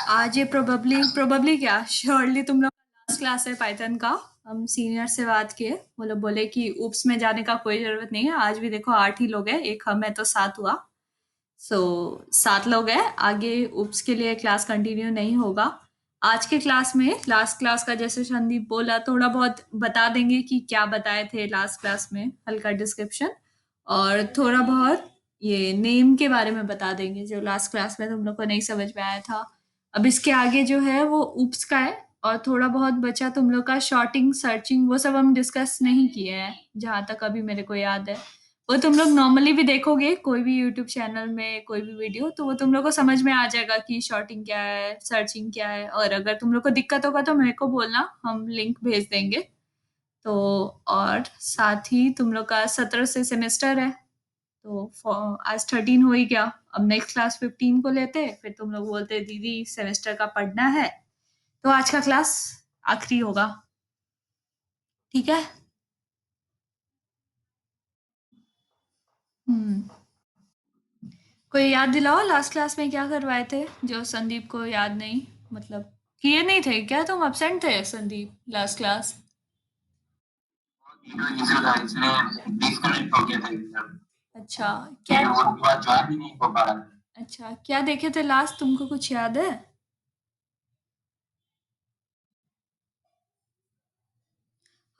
आज ये प्रोबेबली क्या श्योरली तुम लोग लास्ट क्लास है पाइथन का। हम सीनियर से बात किए, वो लोग बोले कि ऊप्स में जाने का कोई जरूरत नहीं है। आज भी देखो 8 ही लोग हैं, एक हम है तो 7 हुआ। सो 7 लोग हैं, आगे ऊप्स के लिए क्लास कंटिन्यू नहीं होगा। आज के क्लास में लास्ट क्लास का जैसे संदीप बोला थोड़ा बहुत बता देंगे कि क्या बताए थे लास्ट क्लास में, हल्का डिस्क्रिप्शन। और थोड़ा बहुत ये नेम के बारे में बता देंगे जो लास्ट क्लास में तुम लोग को नहीं समझ में आया था। अब इसके आगे जो है वो ऊप्स का है। और थोड़ा बहुत बचा तुम लोग का शॉर्टिंग सर्चिंग, वो सब हम डिस्कस नहीं किए हैं जहां तक अभी मेरे को याद है। वो तुम लोग नॉर्मली भी देखोगे कोई भी यूट्यूब चैनल में कोई भी वीडियो, तो वो तुम लोग को समझ में आ जाएगा कि शॉर्टिंग क्या है, सर्चिंग क्या है। और अगर तुम लोग को दिक्कत होगा तो मेरे को बोलना, हम लिंक भेज देंगे। तो और साथ ही तुम लोग का 17 से सेमेस्टर है। तो आज 13 हो ही गया। अब नेक्स्ट क्लास 15 को लेते, फिर तुम लोग बोलते दीदी सेमेस्टर का पढ़ना है। तो आज का क्लास आखिरी होगा। ठीक है। हम्म। कोई याद दिलाओ लास्ट क्लास में क्या करवाए थे जो संदीप को याद नहीं, मतलब किए नहीं थे क्या? तुम अपसेंट थे संदीप लास्ट क्लास? इशू था इसलिए डिस्कनेक्ट हो गया था एकदम। अच्छा क्या? फिर वो बात ज्वाइन ही नहीं हो पा रहा था। अच्छा क्या देखे थे लास्ट, तुमको कुछ याद है?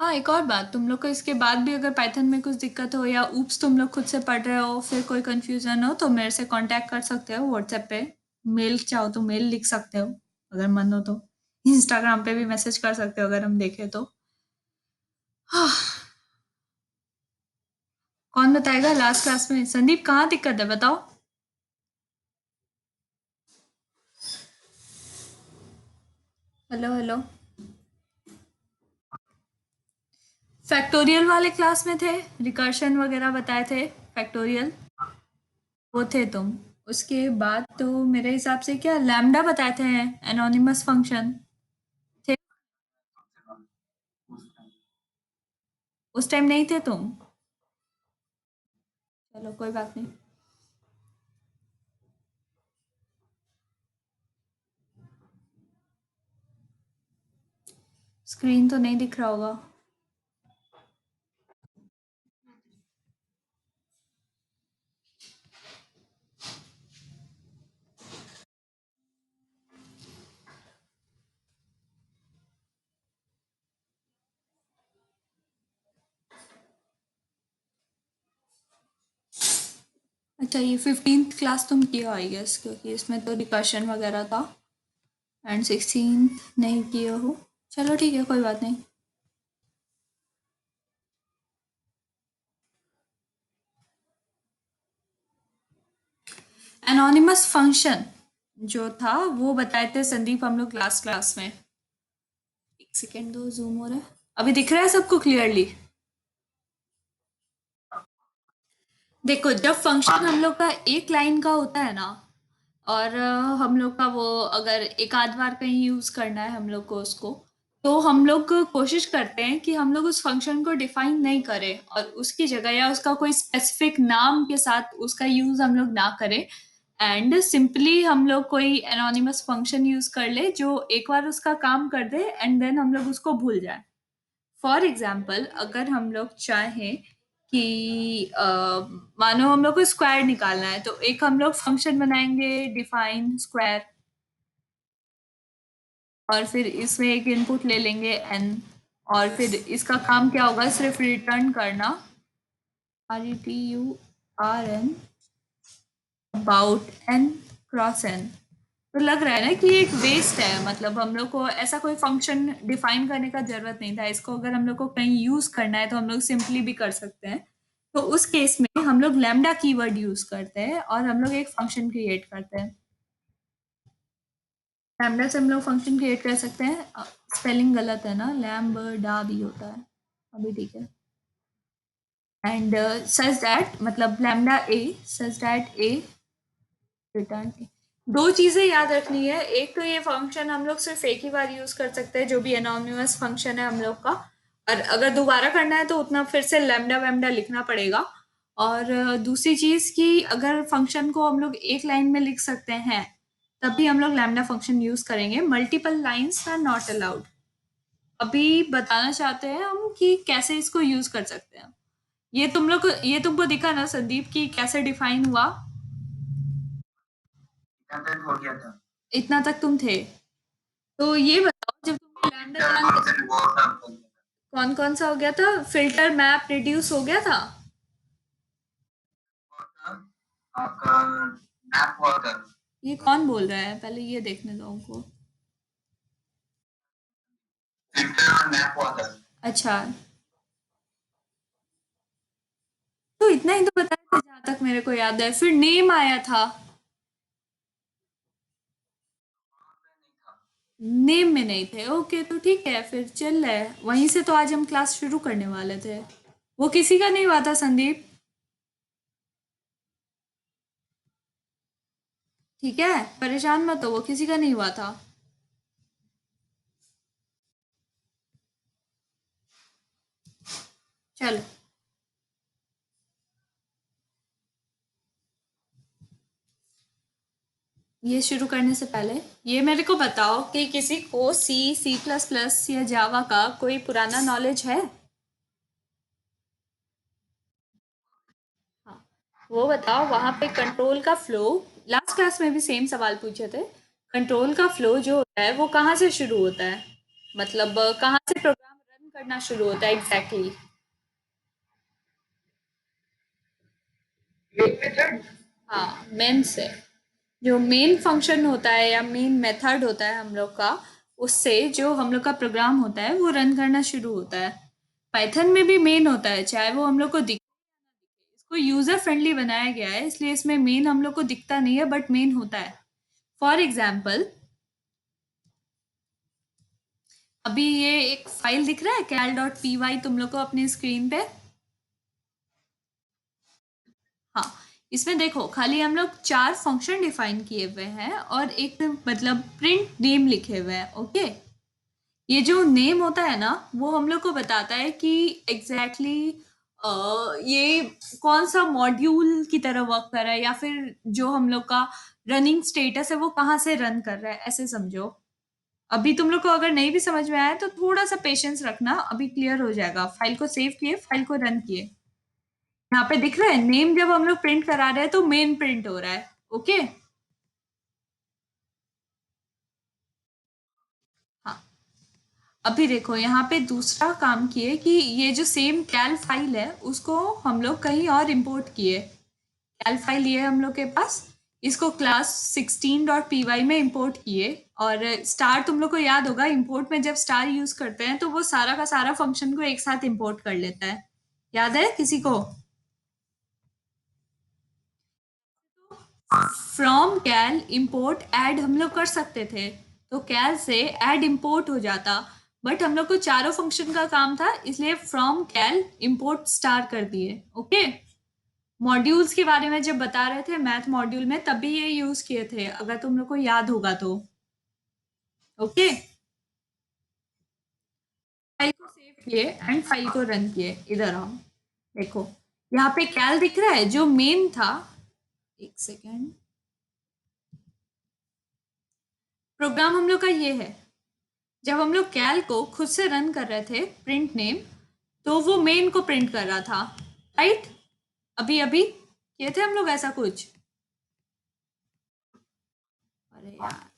हाँ, एक और बात, तुम लोग को इसके बाद भी अगर पाइथन में कुछ दिक्कत हो या ऊप्स तुम लोग खुद से पढ़ रहे हो, फिर कोई कंफ्यूजन हो तो मेरे से कांटेक्ट कर सकते हो व्हाट्सएप पे। मेल चाहो तो मेल लिख सकते हो, अगर मन हो तो। इंस्टाग्राम पे भी मैसेज कर सकते हो अगर हम देखें तो। हाँ, कौन बताएगा लास्ट क्लास में? संदीप कहाँ दिक्कत है बताओ। Hello hello. फैक्टोरियल वाले क्लास में थे, रिकर्शन वगैरह बताए थे। फैक्टोरियल वो थे तुम। उसके बाद तो मेरे हिसाब से क्या लैम्डा बताए थे, एनोनिमस फंक्शन थे। उस टाइम नहीं थे तुम? चलो कोई बात नहीं। स्क्रीन तो नहीं दिख रहा होगा। अच्छा ये 15th क्लास तुम किया आई गेस, क्योंकि इसमें तो रिकर्शन वगैरह था। एंड 16th नहीं किया हो। चलो ठीक है, कोई बात नहीं। एनोनिमस फंक्शन जो था वो बताए थे संदीप हम लोग लास्ट क्लास में। एक सेकेंड दो, जूम हो रहा है। अभी दिख रहा है सबको क्लियरली? देखो जब फंक्शन हम लोग का एक लाइन का होता है ना, और हम लोग का वो अगर एक आध बार कहीं यूज करना है हम लोग को उसको, तो हम लोग कोशिश करते हैं कि हम लोग उस फंक्शन को डिफाइन नहीं करें और उसकी जगह या उसका कोई स्पेसिफिक नाम के साथ उसका यूज हम लोग ना करें। एंड सिंपली हम लोग कोई एनोनिमस फंक्शन यूज कर ले जो एक बार उसका काम कर दे एंड देन हम लोग उसको भूल जाए। फॉर एग्जाम्पल अगर हम लोग चाहें कि मानो हम लोग को स्क्वायर निकालना है, तो एक हम लोग फंक्शन बनाएंगे डिफाइन स्क्वायर। और फिर इसमें एक इनपुट ले लेंगे n। और फिर इसका काम क्या होगा, सिर्फ रिटर्न करना RETURN about n cross n। तो लग रहा है ना कि एक वेस्ट है, मतलब हम लोग को ऐसा कोई फंक्शन डिफाइन करने का जरूरत नहीं था। इसको अगर हम लोग को कहीं यूज करना है तो हम लोग सिंपली भी कर सकते हैं। तो उस केस में हम लोग लैम्डा कीवर्ड यूज करते हैं और हम लोग एक फंक्शन क्रिएट करते हैं। लैम्डा से हम लोग फंक्शन क्रिएट कर सकते हैं। स्पेलिंग गलत है ना, लैम्बडा भी होता है। अभी ठीक है। एंड सच दैट, मतलब lambda A such that A return. दो चीजें याद रखनी है, एक तो ये फंक्शन हम लोग सिर्फ एक ही बार यूज कर सकते हैं जो भी एनोनिमस फंक्शन है हम लोग का। और अगर दोबारा करना है तो उतना फिर से लैम्डा वैम्डा लिखना पड़ेगा। और दूसरी चीज कि अगर फंक्शन को हम लोग एक लाइन में लिख सकते हैं तभी हम लोग लैम्डा फंक्शन यूज करेंगे। Multiple lines are not allowed. अभी बताना चाहते हैं हम कि कैसे इसको यूज कर सकते हैं। ये तुमको दिखा ना संदीप कि कैसे डिफाइन हुआ। हो गया था। इतना तक तुम थे। तो ये बताओ जब तुमने लैम्डा जान कौन कौन सा हो गया था, फिल्टर मैप रिड्यूस हो गया था। आपका मैप हुआ था। ये कौन बोल रहा है, पहले ये देखने दो हमको। फिल्टर और मैप हुआ था। अच्छा, तो इतना ही तो बताया था जहां तक मेरे को याद है। फिर नेम आया था। नेम में नहीं थे, ओके तो ठीक है, फिर चल रहा है। वहीं से तो आज हम क्लास शुरू करने वाले थे। वो किसी का नहीं हुआ था संदीप। ठीक है, परेशान मत हो, वो किसी का नहीं हुआ था। चल, ये शुरू करने से पहले ये मेरे को बताओ कि किसी को सी सी प्लस प्लस या जावा का कोई पुराना नॉलेज है। हाँ, वो बताओ वहां पे कंट्रोल का फ्लो। लास्ट क्लास में भी सेम सवाल पूछे थे। कंट्रोल का फ्लो जो होता है वो कहाँ से शुरू होता है, मतलब कहाँ से प्रोग्राम रन करना शुरू होता है एग्जैक्टली exactly? हाँ, मेन से। जो मेन फंक्शन होता है या मेन मेथड होता है हम लोग का, उससे जो हम लोग का प्रोग्राम होता है वो रन करना शुरू होता है। पाइथन में भी मेन होता है, चाहे वो हम लोग को दिख। इसको यूजर फ्रेंडली बनाया गया है, इसलिए इसमें मेन हम लोग को दिखता नहीं है, बट मेन होता है। फॉर एग्जाम्पल, अभी ये एक फाइल दिख रहा है cal.py तुम लोग को अपनी स्क्रीन पे। हाँ, इसमें देखो खाली हम लोग 4 फंक्शन डिफाइन किए हुए हैं और एक मतलब प्रिंट नेम लिखे हुए हैं। ओके, ये जो नेम होता है ना वो हम लोग को बताता है कि एग्जैक्टली ये कौन सा मॉड्यूल की तरह वर्क कर रहा है, या फिर जो हम लोग का रनिंग स्टेटस है वो कहाँ से रन कर रहा है, ऐसे समझो। अभी तुम लोग को अगर नहीं भी समझ में आया तो थोड़ा सा पेशेंस रखना, अभी क्लियर हो जाएगा। फाइल को सेव किए, फाइल को रन किए। यहाँ पे दिख रहा है नेम, जब हम लोग प्रिंट करा रहे हैं तो मेन प्रिंट हो रहा है। ओके, हाँ। अभी देखो यहाँ पे दूसरा काम किए कि ये जो सेम कैल फाइल है उसको हम लोग कहीं और इंपोर्ट किए। कैल फाइल ये है हम लोग के पास, इसको क्लास 16.py में इंपोर्ट किए। और स्टार तुम लोग को याद होगा, इंपोर्ट में जब स्टार यूज करते हैं तो वो सारा का सारा फंक्शन को एक साथ इंपोर्ट कर लेता है। याद है किसी को? फ्रॉम कैल इंपोर्ट ऐड हम लोग कर सकते थे, तो कैल से ऐड इंपोर्ट हो जाता। बट हम लोग को चारों फंक्शन का काम था, इसलिए फ्रॉम कैल इंपोर्ट स्टार कर दिए। ओके, मॉड्यूल्स के बारे में जब बता रहे थे मैथ मॉड्यूल में तब भी ये यूज किए थे, अगर तुम लोग को याद होगा तो। ओके, फाइल को सेव किए एंड फाइल को रन किए। इधर आओ, देखो यहाँ पे कैल दिख रहा है जो मेन था। एक सेकेंड, प्रोग्राम हम लोग का ये है। जब हम लोग कैल को खुद से रन कर रहे थे प्रिंट नेम, तो वो मेन को प्रिंट कर रहा था, राइट? अभी अभी किए थे हम लोग ऐसा कुछ। अरे यार,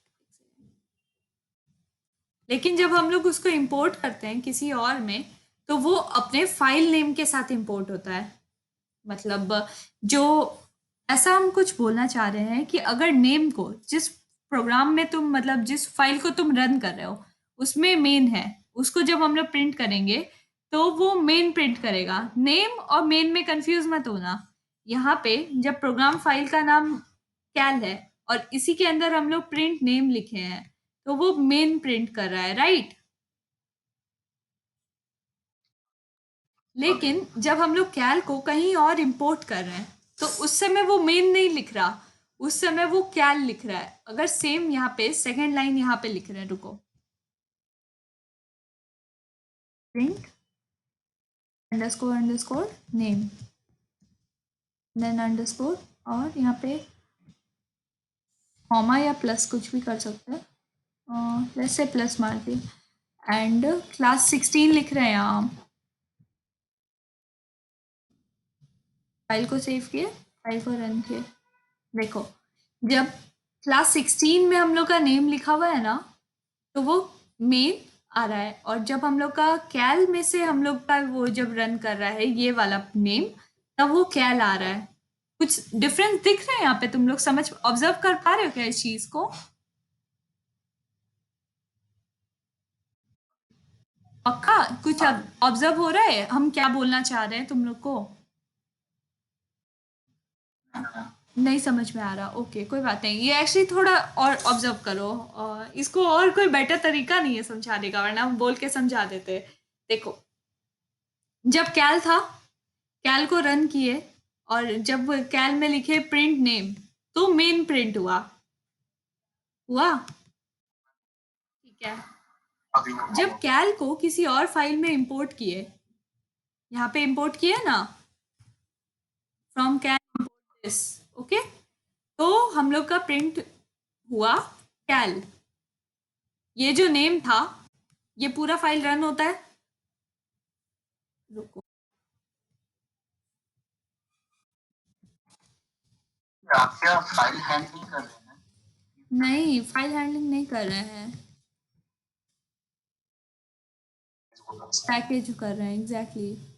लेकिन जब हम लोग उसको इंपोर्ट करते हैं किसी और में, तो वो अपने फाइल नेम के साथ इंपोर्ट होता है। मतलब जो, ऐसा हम कुछ बोलना चाह रहे हैं कि अगर नेम को जिस प्रोग्राम में तुम मतलब जिस फाइल को तुम रन कर रहे हो उसमें मेन है, उसको जब हम लोग प्रिंट करेंगे तो वो मेन प्रिंट करेगा। नेम और मेन में कंफ्यूज मत होना। यहाँ पे जब प्रोग्राम फाइल का नाम कैल है और इसी के अंदर हम लोग प्रिंट नेम लिखे हैं, तो वो मेन प्रिंट कर रहा है, राइट? लेकिन जब हम लोग कैल को कहीं और इंपोर्ट कर रहे हैं तो उस समय वो मेन नहीं लिख रहा, उस समय वो कैल लिख रहा है। अगर सेम यहाँ पे सेकेंड लाइन यहाँ पे लिख रहे हैं, रुको, print underscore underscore name then underscore, और यहाँ पे कॉमा या प्लस कुछ भी कर सकते हैं, वैसे प्लस मार दी। एंड क्लास 16 लिख रहे हैं हम। फाइल को सेव किए, फाइल को रन किए। देखो, जब क्लास 16 में हम लोग का नेम लिखा हुआ है ना, तो वो मेन आ रहा है। और जब हम लोग का कैल में से हम लोग का वो जब रन कर रहा है ये वाला नेम, तब वो कैल आ रहा है। कुछ डिफरेंस दिख रहे हैं यहाँ पे? तुम लोग समझ ऑब्जर्व कर पा रहे हो क्या इस चीज को? पक्का कुछ ऑब्जर्व हो रहा है हम क्या बोलना चाह रहे हैं तुम लोग को? नहीं समझ में आ रहा? ओके, कोई बात नहीं। ये एक्चुअली थोड़ा और ऑब्जर्व करो, इसको और कोई बेटर तरीका नहीं है समझाने का, वरना हम बोल के समझा देते। देखो, जब कैल था, कैल को रन किए, और जब कैल में लिखे प्रिंट नेम, तो मेन प्रिंट हुआ। हुआ? ठीक है। जब कैल को किसी और फाइल में इंपोर्ट किए, यहाँ पे इंपोर्ट किए ना, from cal import this, okay, तो हम लोग का प्रिंट हुआ कैल। ये जो नेम था, ये पूरा फाइल रन होता है। रुको, आप क्या फाइल हैंडलिंग कर रहे हैं? नहीं, फाइल हैंडलिंग नहीं कर रहे हैं, पैकेज कर रहे हैं। Exactly exactly.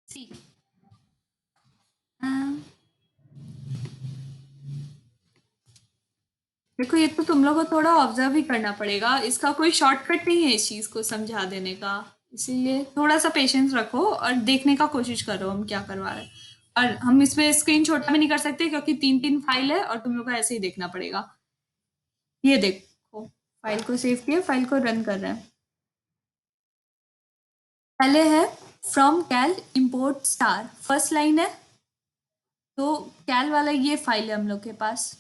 सी, देखो, ये तो तुम लोग को थोड़ा ऑब्जर्व ही करना पड़ेगा, इसका कोई शॉर्टकट नहीं है इस चीज को समझा देने का। इसीलिए थोड़ा सा पेशेंस रखो और देखने का कोशिश करो हम क्या करवा रहे हैं। और हम इसमें स्क्रीन छोटा भी नहीं कर सकते क्योंकि 3-3 फाइल है और तुम लोग को ऐसे ही देखना पड़ेगा। ये देखो, फाइल को सेव किया, फाइल को रन कर रहे हैं। पहले है from cal import star, first line है। तो कैल वाला ये फाइल है हम लोग के पास,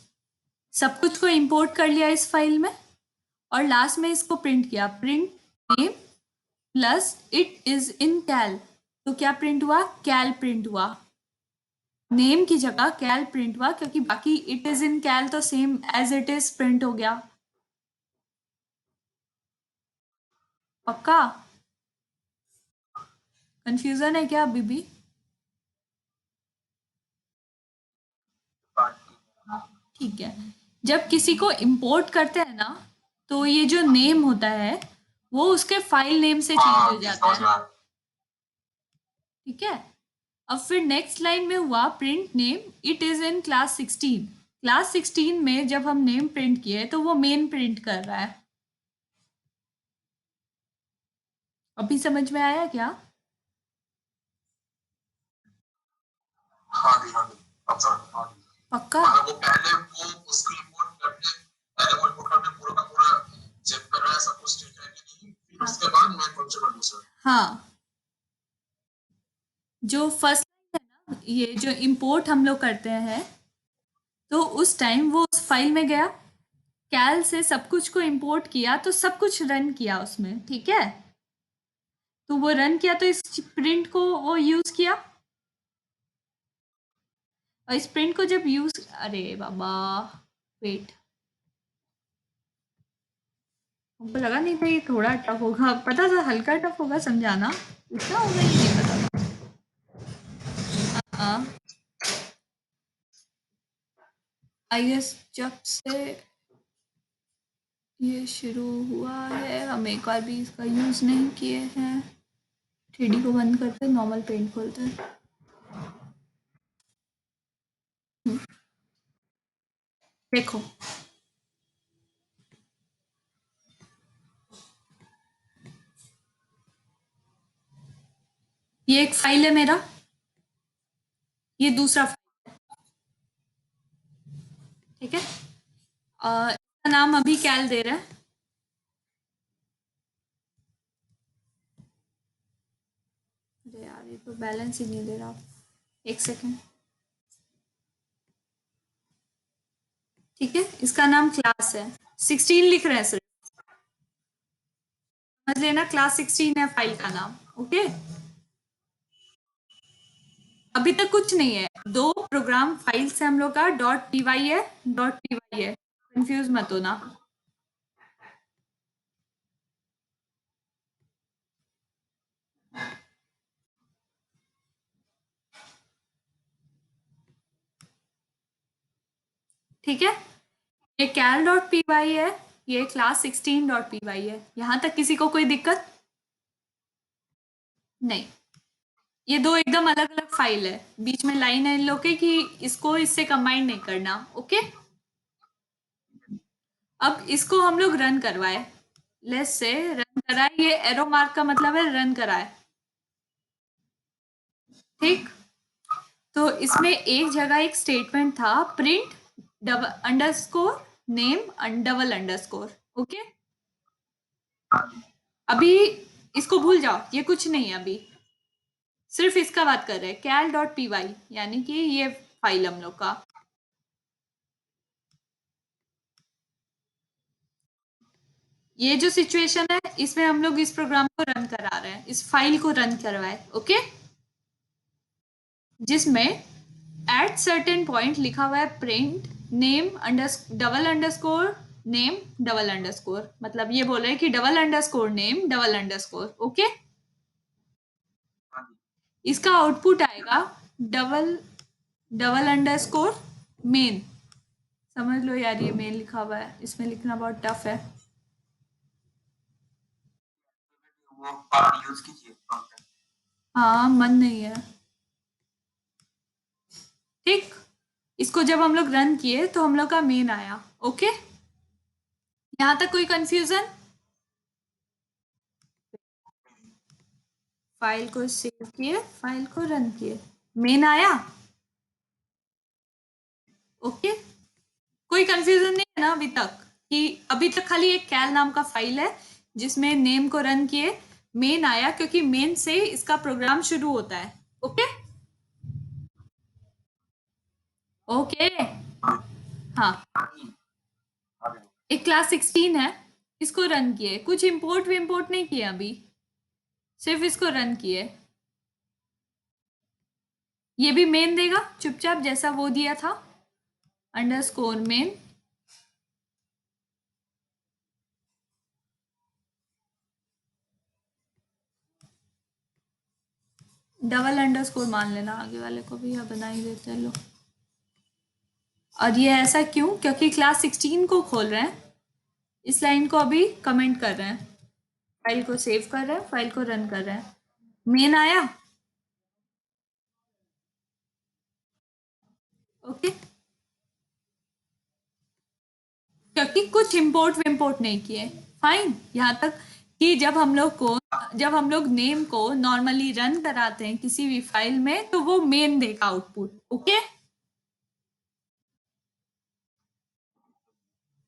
सब कुछ को इंपोर्ट कर लिया इस फाइल में, और लास्ट में इसको प्रिंट किया, print name plus it is in cal. तो क्या प्रिंट हुआ? कैल प्रिंट हुआ। नेम की जगह कैल प्रिंट हुआ, क्योंकि बाकी इट इज इन कैल तो same as it is print हो गया। पक्का? कंफ्यूजन है क्या अभी भी? ठीक है। जब किसी को इंपोर्ट करते हैं ना, तो ये जो नेम होता है वो उसके फाइल नेम से चेंज हो जाता है। ठीक है। अब फिर नेक्स्ट लाइन में हुआ print name it is in class 16। Class 16 में जब हम नेम प्रिंट किए तो वो मेन प्रिंट कर रहा है। अभी समझ में आया क्या? हाँ जी, हाँ जी। अच्छा, हाँ जी। पक्का? मतलब वो पहले वो उसको इंपोर्ट करके, पहले वो इंपोर्ट करके पूरा का पूरा चेक कर रहा है सब कुछ ठीक है कि नहीं, फिर हाँ, उसके बाद मेन फंक्शन है दूसरा। हाँ, जो फर्स्ट है ना, ये जो इंपोर्ट हम लोग करते हैं, तो उस टाइम वो उस फाइल में गया, कैल से सब कुछ को इंपोर्ट किया, तो सब कुछ रन किया उसमें। ठीक है। तो वो रन किया तो इस प्रिंट को वो यूज किया, और इस प्रिंट को जब यूज, अरे बाबा, वेट, हमको लगा नहीं था ये थोड़ा टफ होगा, पता था हल्का टफ होगा समझाना, इतना होगा ये नहीं पता। हाँ, आई गेस जब से ये शुरू हुआ है हम एक बार भी इसका यूज नहीं किए हैं। 3D को बंद करते, नॉर्मल पेंट खोलते हैं। देखो, ये एक फाइल है मेरा, ये दूसरा फाइल, ठीक है। इसका नाम अभी कैल दे रहा है। अरे यार, ये तो बैलेंस ही नहीं दे रहा। एक सेकेंड। ठीक है, इसका नाम क्लास है। 16 लिख रहे हैं सर। समझ लेना क्लास 16 है फाइल का नाम। ओके, अभी तक कुछ नहीं है, दो प्रोग्राम फाइल्स है हम लोग का, डॉट पी वाई है, डॉट पी वाई है, कंफ्यूज मत होना। ठीक है, ये कैल डॉट पी वाई है, ये क्लास 16 डॉट पी वाई है। यहां तक किसी को कोई दिक्कत नहीं? ये दो एकदम अलग अलग फाइल है, बीच में लाइन है इन लोग के कि इसको इससे कंबाइन नहीं करना। ओके, अब इसको हम लोग रन करवाए, लेस से रन कराए, ये एरो मार्क का मतलब है रन कराए। ठीक, तो इसमें एक जगह एक स्टेटमेंट था, print double underscore name double underscore. Okay, अभी इसको भूल जाओ, ये कुछ नहीं है अभी, सिर्फ इसका बात कर रहे हैं, कैल डॉट पी वाई, यानी कि ये फाइल हम लोग का। ये जो सिचुएशन है, इसमें हम लोग इस प्रोग्राम को रन करा रहे हैं, इस फाइल को रन करवाए। ओके, जिसमें एट सर्टेन पॉइंट लिखा हुआ है print name under double underscore name double underscore, मतलब ये बोल रहे हैं कि double underscore name double underscore. Okay, इसका आउटपुट आएगा डबल डबल अंडरस्कोर मेन। समझ लो यार, ये मेन लिखा हुआ है, इसमें लिखना बहुत टफ है। वो यूज कीजिए, हाँ मन नहीं है। ठीक, इसको जब हम लोग रन किए तो हम लोग का मेन आया। ओके, यहां तक कोई कंफ्यूजन? फाइल को सेव किए, फाइल को रन किए, मेन आया। ओके, कोई कंफ्यूजन नहीं है ना अभी तक? कि अभी तक खाली एक कैल नाम का फाइल है जिसमें नेम को रन किए, मेन आया, क्योंकि मेन से इसका प्रोग्राम शुरू होता है। ओके, ओके, हाँ, एक क्लास 16 है, इसको रन किए, कुछ इंपोर्ट विम्पोर्ट नहीं किए अभी, सिर्फ इसको रन किए। ये भी मेन देगा चुपचाप, जैसा वो दिया था, अंडरस्कोर मेन। डबल अंडरस्कोर मान लेना आगे वाले को भी, या बना ही देते हैं लोग। और ये ऐसा क्यों? क्योंकि क्लास 16 को खोल रहे हैं, इस लाइन को अभी कमेंट कर रहे हैं, फाइल को सेव कर रहे हैं, फाइल को रन कर रहे हैं। मेन आया। ओके, क्योंकि कुछ इंपोर्ट विम्पोर्ट नहीं किए। फाइन, यहाँ तक कि जब हम लोग नेम को नॉर्मली रन कराते हैं किसी भी फाइल में, तो वो मेन देगा आउटपुट। ओके,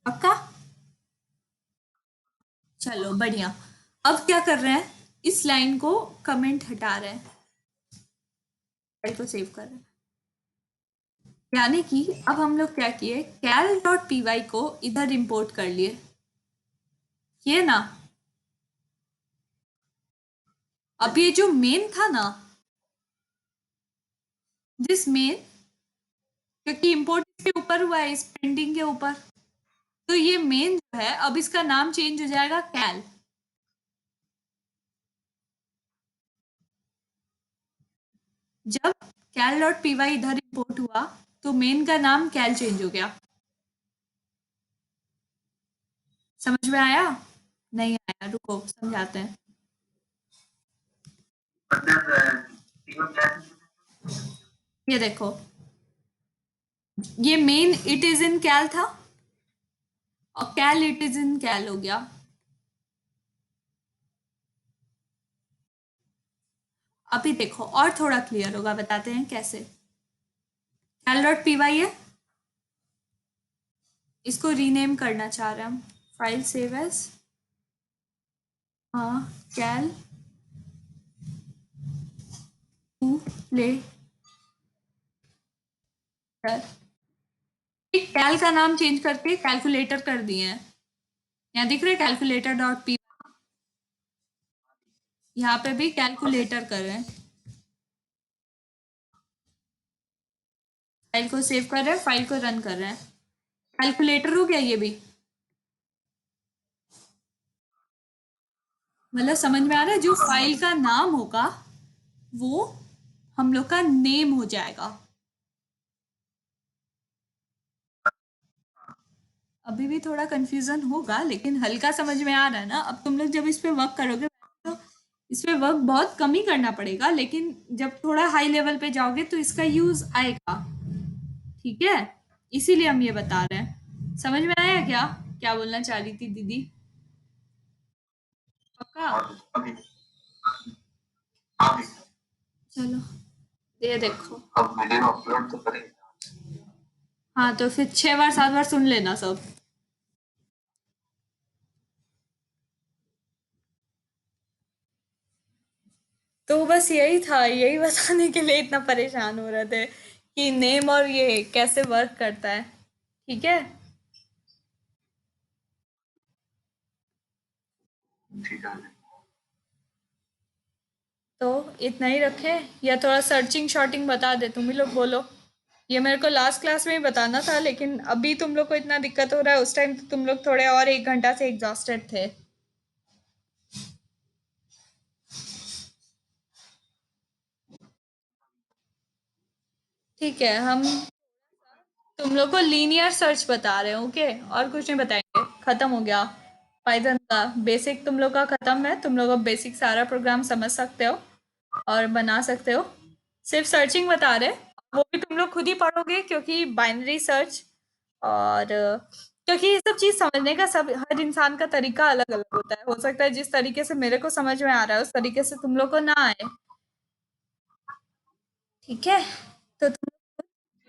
पक्का? चलो बढ़िया। अब क्या कर रहे हैं, इस लाइन को कमेंट हटा रहे हैं, फाइल को सेव कर रहे हैं। यानी कि अब हम लोग क्या किए, कैल डॉट पी वाई को इधर इंपोर्ट कर लिए, ये ना। अब ये जो मेन था ना, जिस मेन, क्योंकि इंपोर्ट इसके ऊपर हुआ है, इस प्रिंटिंग के ऊपर, तो ये मेन जो है अब इसका नाम चेंज हो जाएगा कैल। जब कैल डॉट पी वाई इधर इंपोर्ट हुआ तो मेन का नाम कैल चेंज हो गया। समझ में आया? नहीं आया? रुको समझाते हैं। ये देखो, ये मेन इट इज इन कैल था, और कैल इट इज इन कैल हो गया। अभी देखो और थोड़ा क्लियर होगा, बताते हैं कैसे। कैल डॉट पी वाई है, इसको रीनेम करना चाह रहे हैं हम, फाइल सेव एज, हाँ, कैल टू प्ले कैल का नाम चेंज करके कैलकुलेटर कर दिए हैं। यहाँ दिख रहा है कैलकुलेटर डॉट पी। यहाँ पे भी कैलकुलेटर कर रहे हैं। फाइल को सेव कर रहे हैं, फाइल को रन कर रहे हैं। कैलकुलेटर हो गया ये भी। मतलब समझ में आ रहा है, जो फाइल का नाम होगा वो हम लोग का नेम हो जाएगा। अभी भी थोड़ा कंफ्यूजन होगा, लेकिन हल्का समझ में आ रहा है ना। अब तुम लोग जब इस पे वर्क करोगे तो इस पे वर्क बहुत कम ही करना पड़ेगा, लेकिन जब थोड़ा हाई लेवल पे जाओगे तो इसका यूज आएगा। ठीक है, इसीलिए हम ये बता रहे हैं। समझ में आया क्या, क्या बोलना चाह रही थी दीदी? पक्का? चलो, ये देखो। अब वीडियो अपलोड तो करेंगे। हाँ, तो फिर 6 बार 7 बार सुन लेना सब। तो बस यही था, यही बताने के लिए इतना परेशान हो रहे थे कि नेम और ये कैसे वर्क करता है। ठीक है। ठीक है। तो इतना ही रखे, या थोड़ा सर्चिंग शॉर्टिंग बता दे, तुम ही लोग बोलो। ये मेरे को लास्ट क्लास में ही बताना था, लेकिन अभी तुम लोग को इतना दिक्कत हो रहा है, उस टाइम तो तुम लोग थोड़े और 1 घंटा से एग्जॉस्टेड थे। ठीक है, हम तुम लोग को लीनियर सर्च बता रहे हैं, ओके, और कुछ नहीं बताएंगे। खत्म हो गया। पाइथन का बेसिक तुम लोग का खत्म है, तुम लोग अब बेसिक सारा प्रोग्राम समझ सकते हो और बना सकते हो। सिर्फ सर्चिंग बता रहे हैं, वो भी तुम लोग खुद ही पढ़ोगे, क्योंकि बाइनरी सर्च और क्योंकि ये सब चीज समझने का सब हर इंसान का तरीका अलग अलग होता है। हो सकता है जिस तरीके से मेरे को समझ में आ रहा है उस तरीके से तुम लोग को ना आए। ठीक है, तो तुम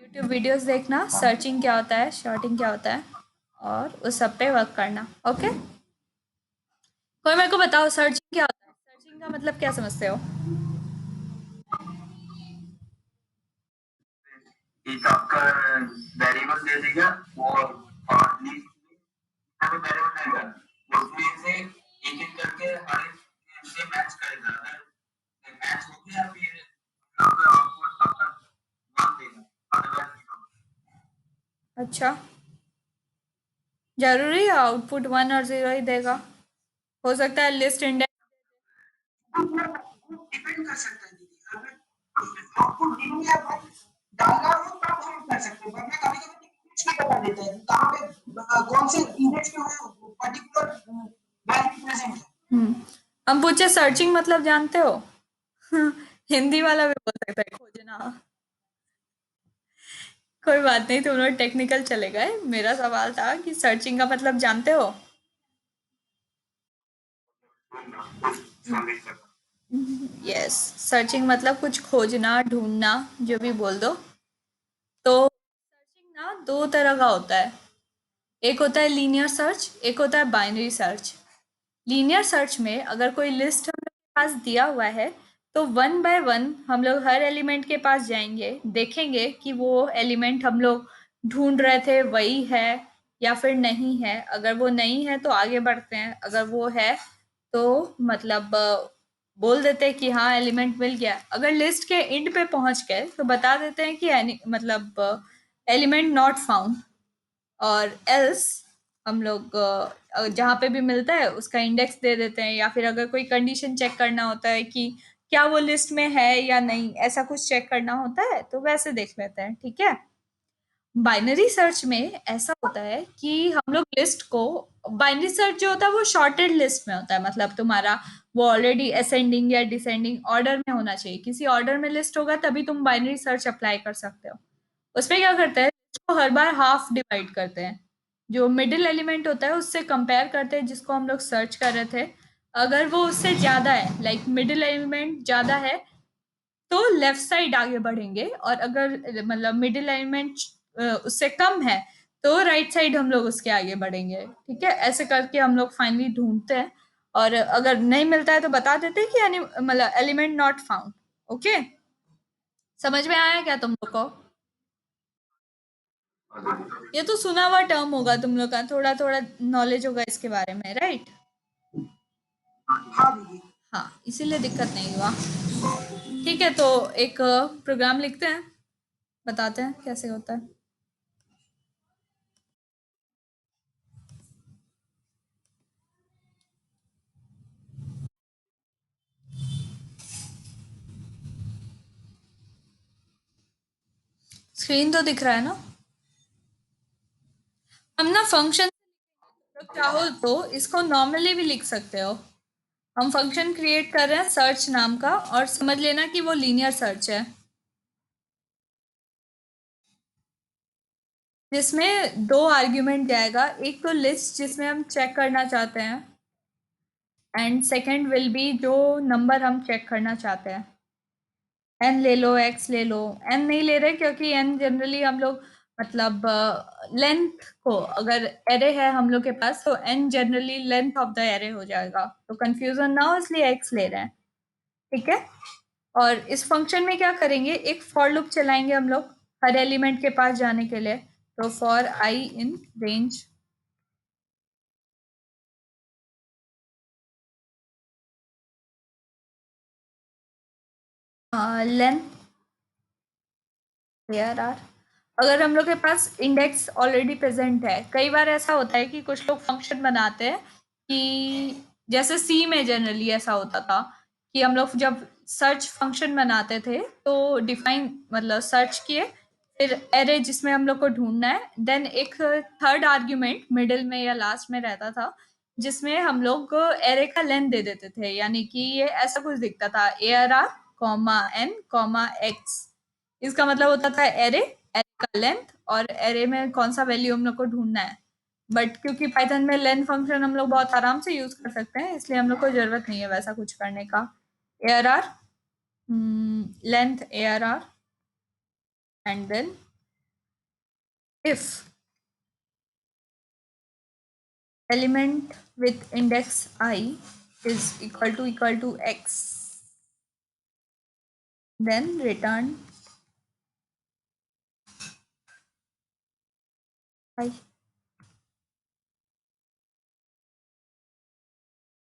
यूट्यूब वीडियोस देखना, सर्चिंग क्या होता है, शॉर्टिंग क्या होता है, और उस सब पे वर्क करना। ओके, कोई मेरे को बताओ सर्चिंग क्या होता है, सर्चिंग का मतलब क्या समझते हो? एक आपका वेरिएबल दे देगा, वो लिस्ट में वेरिएबल देगा, उसमें से एक एक करके हर एक से मैच करेगा। अगर मैच हो गया फिर आपका आउटपुट आपका वन देगा, अदरवाइज। अच्छा, जरूरी है आउटपुट 1 और 0 ही देगा? हो सकता है लिस्ट इंडेक्स। डिपेंड कर सकता है दीदी, अगर आउटपुट देंगे आप डालना हो तब हम कर सकते हैं, वरना कभी कभी कुछ नहीं बता देता है कहाँ पे कौन से इंडेक्स पे वो पर्टिकुलर वैल्यू प्रेजेंट है। हम पूछे सर्चिंग मतलब जानते हो? हिंदी वाला भी बोल सकता है खोजना। कोई बात नहीं, तुम लोग टेक्निकल चले गए। मेरा सवाल था कि सर्चिंग का मतलब जानते हो? यस, सर्चिंग मतलब कुछ खोजना, ढूंढना, जो भी बोल दो। तो सर्चिंग ना दो तरह का होता है। एक होता है लीनियर सर्च, एक होता है बाइनरी सर्च। लीनियर सर्च में अगर कोई लिस्ट हम लोग के पास दिया हुआ है, तो वन बाय वन हम लोग हर एलिमेंट के पास जाएंगे, देखेंगे कि वो एलिमेंट हम लोग ढूंढ रहे थे वही है या फिर नहीं है। अगर वो नहीं है तो आगे बढ़ते हैं, अगर वो है तो मतलब बोल देते हैं कि हाँ एलिमेंट मिल गया। अगर लिस्ट के एंड पे पहुंच गए तो बता देते हैं कि मतलब एलिमेंट नॉट फाउंड। और एल्स हम लोग जहाँ पे भी मिलता है उसका इंडेक्स दे देते हैं, या फिर अगर कोई कंडीशन चेक करना होता है कि क्या वो लिस्ट में है या नहीं, ऐसा कुछ चेक करना होता है तो वैसे देख लेते हैं। ठीक है। बाइनरी सर्च में ऐसा होता है कि हम लोग लिस्ट को, बाइनरी सर्च जो होता है वो शॉर्टेड लिस्ट में होता है, मतलब तुम्हारा वो ऑलरेडी असेंडिंग या डिसेंडिंग ऑर्डर में होना चाहिए। किसी ऑर्डर में लिस्ट होगा तभी तुम बाइनरी सर्च अप्लाई कर सकते हो। उसमें क्या करते हैं, इसको हर बार हाफ डिवाइड करते हैं। जो मिडिल एलिमेंट होता है उससे कंपेयर करते हैं जिसको हम लोग सर्च कर रहे थे। अगर वो उससे ज्यादा है, लाइक मिडिल एलिमेंट ज्यादा है, तो लेफ्ट साइड आगे बढ़ेंगे, और अगर मतलब मिडिल एलिमेंट उससे कम है तो राइट साइड हम लोग उसके आगे बढ़ेंगे। ठीक है, ऐसे करके हम लोग फाइनली ढूंढते हैं, और अगर नहीं मिलता है तो बता देते हैं कि मतलब एलिमेंट नॉट फाउंड। ओके, समझ में आया क्या तुम लोग को? ये तो सुना हुआ टर्म होगा तुम लोग का, थोड़ा थोड़ा नॉलेज होगा इसके बारे में, राइट? हाँ दीदी। हाँ, इसीलिए दिक्कत नहीं हुआ। ठीक है, तो एक प्रोग्राम लिखते हैं, बताते हैं कैसे होता है। स्क्रीन तो दिख रहा है ना? हम ना फंक्शन चाहो तो इसको नॉर्मली भी लिख सकते हो। हम फंक्शन क्रिएट कर रहे हैं सर्च नाम का, और समझ लेना कि वो लीनियर सर्च है, जिसमें दो आर्ग्यूमेंट जाएगा। एक तो लिस्ट जिसमें हम चेक करना चाहते हैं, एंड सेकंड विल बी जो नंबर हम चेक करना चाहते हैं। एन ले लो, एक्स ले लो। एन नहीं ले रहे क्योंकि एन जनरली हम लोग मतलब लेंथ को, अगर एरे है हम लोग के पास तो n generally length of the array हो जाएगा, तो कंफ्यूजन ना हो इसलिए एक्स ले रहे हैं। ठीक है, और इस फंक्शन में क्या करेंगे, एक फॉर लूप चलाएंगे हम लोग हर एलिमेंट के पास जाने के लिए। तो for I in range length there are, अगर हम लोग के पास इंडेक्स ऑलरेडी प्रेजेंट है। कई बार ऐसा होता है कि कुछ लोग फंक्शन बनाते हैं कि जैसे सी में जनरली ऐसा होता था कि हम लोग जब सर्च फंक्शन बनाते थे तो डिफाइन मतलब सर्च किए, फिर एरे जिसमें हम लोग को ढूंढना है, देन एक थर्ड आर्ग्यूमेंट मिडिल में या लास्ट में रहता था जिसमें हम लोग एरे का लेंथ दे देते थे, यानी कि ये ऐसा कुछ दिखता था A R R comma N comma X. इसका मतलब होता था एरे, एरे का लेंथ, और एरे में कौन सा वैल्यू हम लोग को ढूंढना है। बट क्योंकि पाइथन में लेंथ फंक्शन हम लोग बहुत आराम से यूज कर सकते हैं, इसलिए हम लोग को जरूरत नहीं है वैसा कुछ करने का। A R R length A R R, and then if element with index I is equal to x, then return I,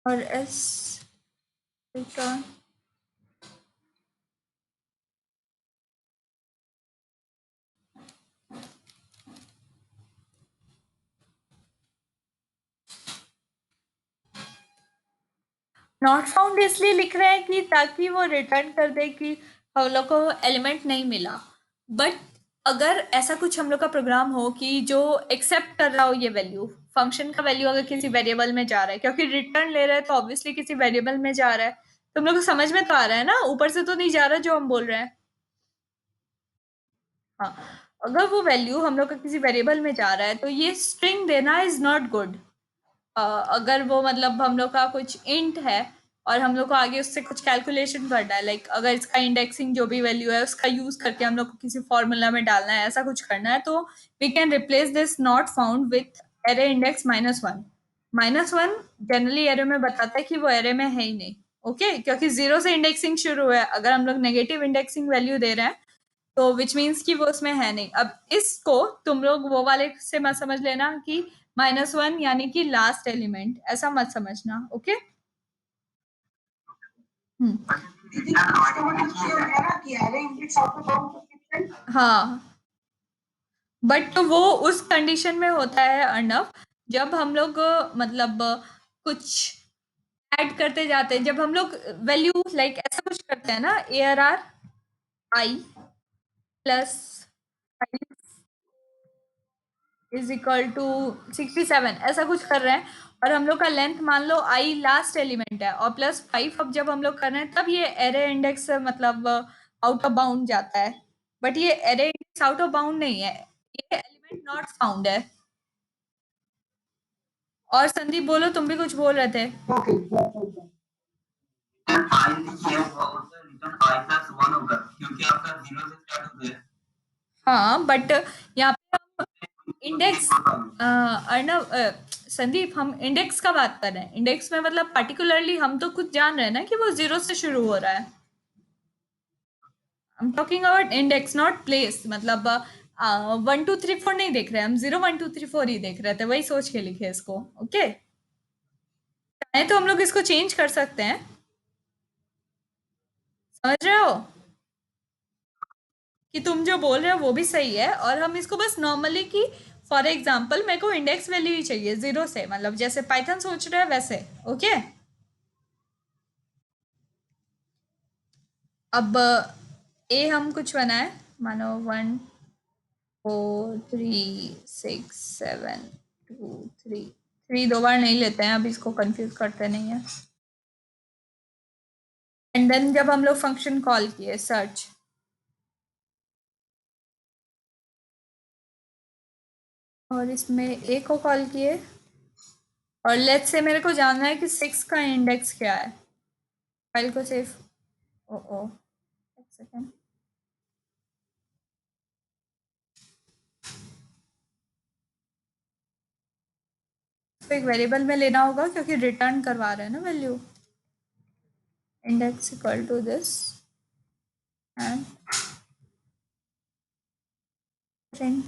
or else return not found. इसलिए लिख रहे हैं कि ताकि वो रिटर्न कर दे कि हम लोग को एलिमेंट नहीं मिला। बट अगर ऐसा कुछ हम लोग का प्रोग्राम हो कि जो एक्सेप्ट कर रहा हो ये वैल्यू, फंक्शन का वैल्यू अगर किसी वेरिएबल में जा रहा है, क्योंकि रिटर्न ले रहा है तो ऑब्वियसली किसी वेरिएबल में जा रहा है। तुम लोग को समझ में तो आ रहा है ना, ऊपर से तो नहीं जा रहा जो हम बोल रहे हैं। हाँ, अगर वो वैल्यू हम लोग का किसी वेरिएबल में जा रहा है तो ये स्ट्रिंग देना इज नॉट गुड। अगर वो मतलब हम लोग का कुछ इंट है और हम लोग को आगे उससे कुछ कैलकुलेशन करना है, लाइक अगर इसका इंडेक्सिंग जो भी वैल्यू है उसका यूज करके हम लोग को किसी फॉर्मूला में डालना है, ऐसा कुछ करना है, तो we can replace this not found with array index -1। -1 generally array में बताता है कि वो एरे में है ही नहीं। ओके क्योंकि जीरो से इंडेक्सिंग शुरू है, अगर हम लोग नेगेटिव इंडेक्सिंग वैल्यू दे रहे हैं तो विच मीन्स कि वो उसमें है नहीं। अब इसको तुम लोग वो वाले से मत समझ लेना कि -1 यानी कि लास्ट एलिमेंट, ऐसा मत समझना। ओके हाँ, बट तो वो उस कंडीशन में होता है अर्नव, जब हम लोग मतलब कुछ ऐड करते जाते हैं, जब हम लोग वैल्यू लाइक ऐसा कुछ करते हैं ना, A R R I plus is equal to 67, ऐसा कुछ कर रहे हैं, और हम लोग का लेंथ मान लो आई लास्ट एलिमेंट है और +5 अब जब हम लोग कर रहे हैं तब ये एरे इंडेक्स मतलब आउट ऑफ बाउंड जाता है। बट ये array index out of bound नहीं है, ये एलिमेंट नॉट फाउंड है। और संदीप बोलो, तुम भी कुछ बोल रहे थे। हाँ बट यहाँ पे इंडेक्स अर्नव संदीप, हम इंडेक्स का बात कर रहे हैं। इंडेक्स में मतलब पर्टिकुलरली हम तो कुछ जान रहे हैं ना कि वो जीरो से शुरू हो रहा है। I am talking about index not place, मतलब 1 2 3 4 नहीं देख रहे हैं हम, 0 1 2 3 4 ही देख रहे थे, वही सोच के लिखे इसको। ओके चाहे तो हम लोग इसको चेंज कर सकते हैं। समझ रहे हो कि तुम जो बोल रहे हो वो भी सही है, और हम इसको बस नॉर्मली कि फॉर एग्जाम्पल मेरे को इंडेक्स वैल्यू ही चाहिए जीरो से, मतलब जैसे पाइथन सोच रहे हैं वैसे। ओके। अब ए हम कुछ बनाए, मानो 1 4 3 6 7 2 3, 3 दो बार नहीं लेते हैं, अब इसको कंफ्यूज करते नहीं है। एंड देन जब हम लोग फंक्शन कॉल किए सर्च, और इसमें ए को कॉल किए, और लेट्स से मेरे को जानना है कि 6 का इंडेक्स क्या है। फाइल को सेव, ओ ओ एक सेकेंड, तो एक वेरिएबल में लेना होगा क्योंकि रिटर्न करवा रहे हैं ना value. Index equal to this and print.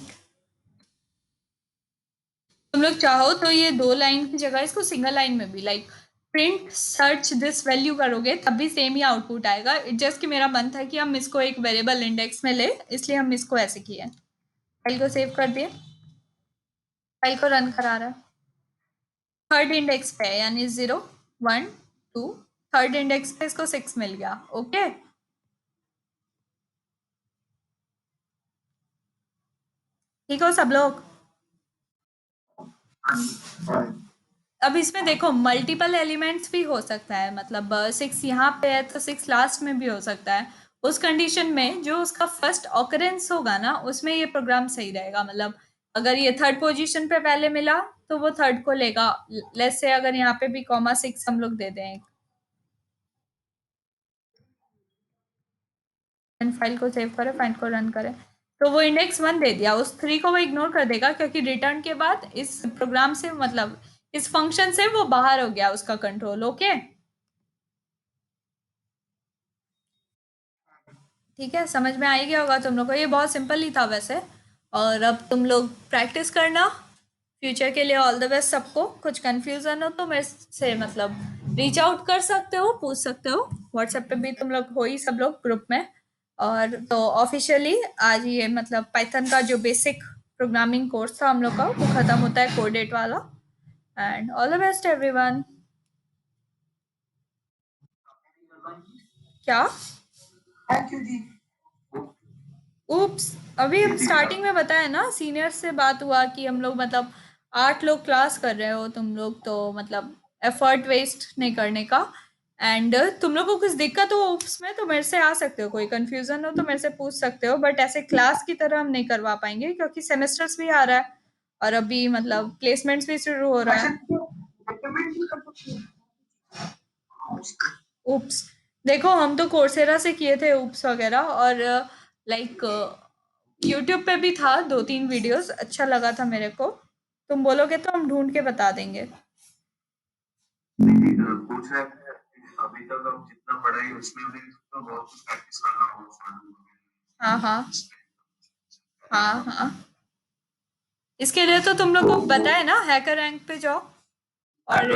तुम लोग चाहो तो ये 2 लाइन की जगह इसको सिंगल लाइन में भी like print search this value करोगे तब भी सेम ही आउटपुट आएगा। इट जस्ट कि मेरा मन था कि हम इसको एक वेरिएबल इंडेक्स में ले, इसलिए हम इसको ऐसे किए। फाइल को सेव कर दिए, फाइल को रन करा रहा है। थर्ड इंडेक्स पे है, यानी 0 1 2, थर्ड इंडेक्स पे इसको 6 मिल गया। ओके। ठीक हो सब लोग? अब इसमें देखो मल्टीपल एलिमेंट्स भी हो सकता है, मतलब 6 यहाँ पे है तो 6 लास्ट में भी हो सकता है। उस कंडीशन में जो उसका फर्स्ट ऑकरेंस होगा ना, उसमें ये प्रोग्राम सही रहेगा। मतलब अगर ये थर्ड पोजीशन पे पहले मिला तो वो थर्ड को लेगा। लेट्स से अगर यहाँ पे भी कॉमा 6 हम लोग दे दें, फाइल को सेव करें, फाइल को रन करें, तो वो इंडेक्स 1 दे दिया। उस 3 को वो इग्नोर कर देगा क्योंकि रिटर्न के बाद इस प्रोग्राम से, मतलब इस फंक्शन से वो बाहर हो गया उसका कंट्रोल। ओके। ठीक है, समझ में आ ही गया होगा तुम लोग को, ये बहुत सिंपल ही था वैसे। और अब तुम लोग प्रैक्टिस करना फ्यूचर के लिए। ऑल द बेस्ट सबको। कुछ कंफ्यूजन हो तो मेरे से मतलब रीच आउट कर सकते हो, पूछ सकते हो। व्हाट्सएप पे भी तुम लोग हो ही सब लोग ग्रुप में। और तो ऑफिशियली आज ये मतलब पाइथन का जो बेसिक प्रोग्रामिंग कोर्स था हम लोग का वो खत्म होता है, कोडेट वाला। And all the best everyone. क्या? उप्स, अभी हम स्टार्टिंग में बताया ना, सीनियर से बात हुआ कि हम लोग मतलब 8 लोग क्लास कर रहे हो तुम लोग, तो मतलब एफर्ट वेस्ट नहीं करने का। एंड तुम लोग को कुछ दिक्कत हो उप्स में तो मेरे से आ सकते हो, कोई कंफ्यूजन हो तो मेरे से पूछ सकते हो, बट ऐसे क्लास की तरह हम नहीं करवा पाएंगे क्योंकि सेमेस्टर्स भी आ रहा है और अभी मतलब प्लेसमेंट्स भी शुरू हो रहा है। उप्स, देखो हम तो कोर्सेरा से किए थे उप्स वगैरह, और लाइक यूट्यूब पे भी था 2 3 वीडियोस, अच्छा लगा था मेरे को। तुम बोलोगे तो हम ढूंढ के बता देंगे। पूछ रहे थे अभी तक अब जितना पढ़ाई उसमें भी तो बहुत कुछ प्रैक्टिस करना होगा। हाँ हाँ। हाँ हाँ, इसके लिए तो तुम लोग को बताया ना, हैकर रैंक पे जाओ। और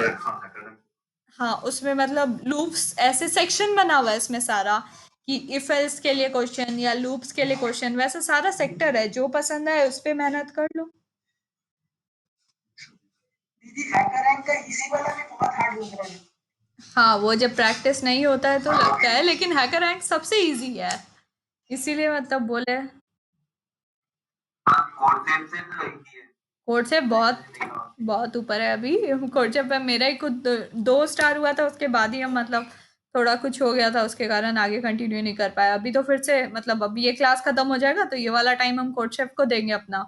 हाँ, उसमें मतलब लूप्स ऐसे सेक्शन बना हुआ है इसमें सारा, कि इफ एल्स के लिए क्वेश्चन या लूप्स के लिए क्वेश्चन, वैसा सारा सेक्टर है। जो पसंद है उस पे मेहनत कर लो। दीदी हैकर रैंक का इसी वाला में बहुत हार्ड लग रहा है। हाँ, वो जब प्रैक्टिस नहीं होता है तो लगता है, लेकिन हैकर रैंक सबसे इजी है, इसीलिए मतलब बोले। कोर्ट से बहुत बहुत ऊपर है अभी। कोर्ट से पे मेरा ही खुद 2 स्टार हुआ था, उसके बाद ही हम मतलब थोड़ा कुछ हो गया था, उसके कारण आगे कंटिन्यू नहीं कर पाया। अभी तो फिर से मतलब अब ये क्लास खत्म हो जाएगा तो ये वाला टाइम हम कोर्ट शेफ को देंगे अपना।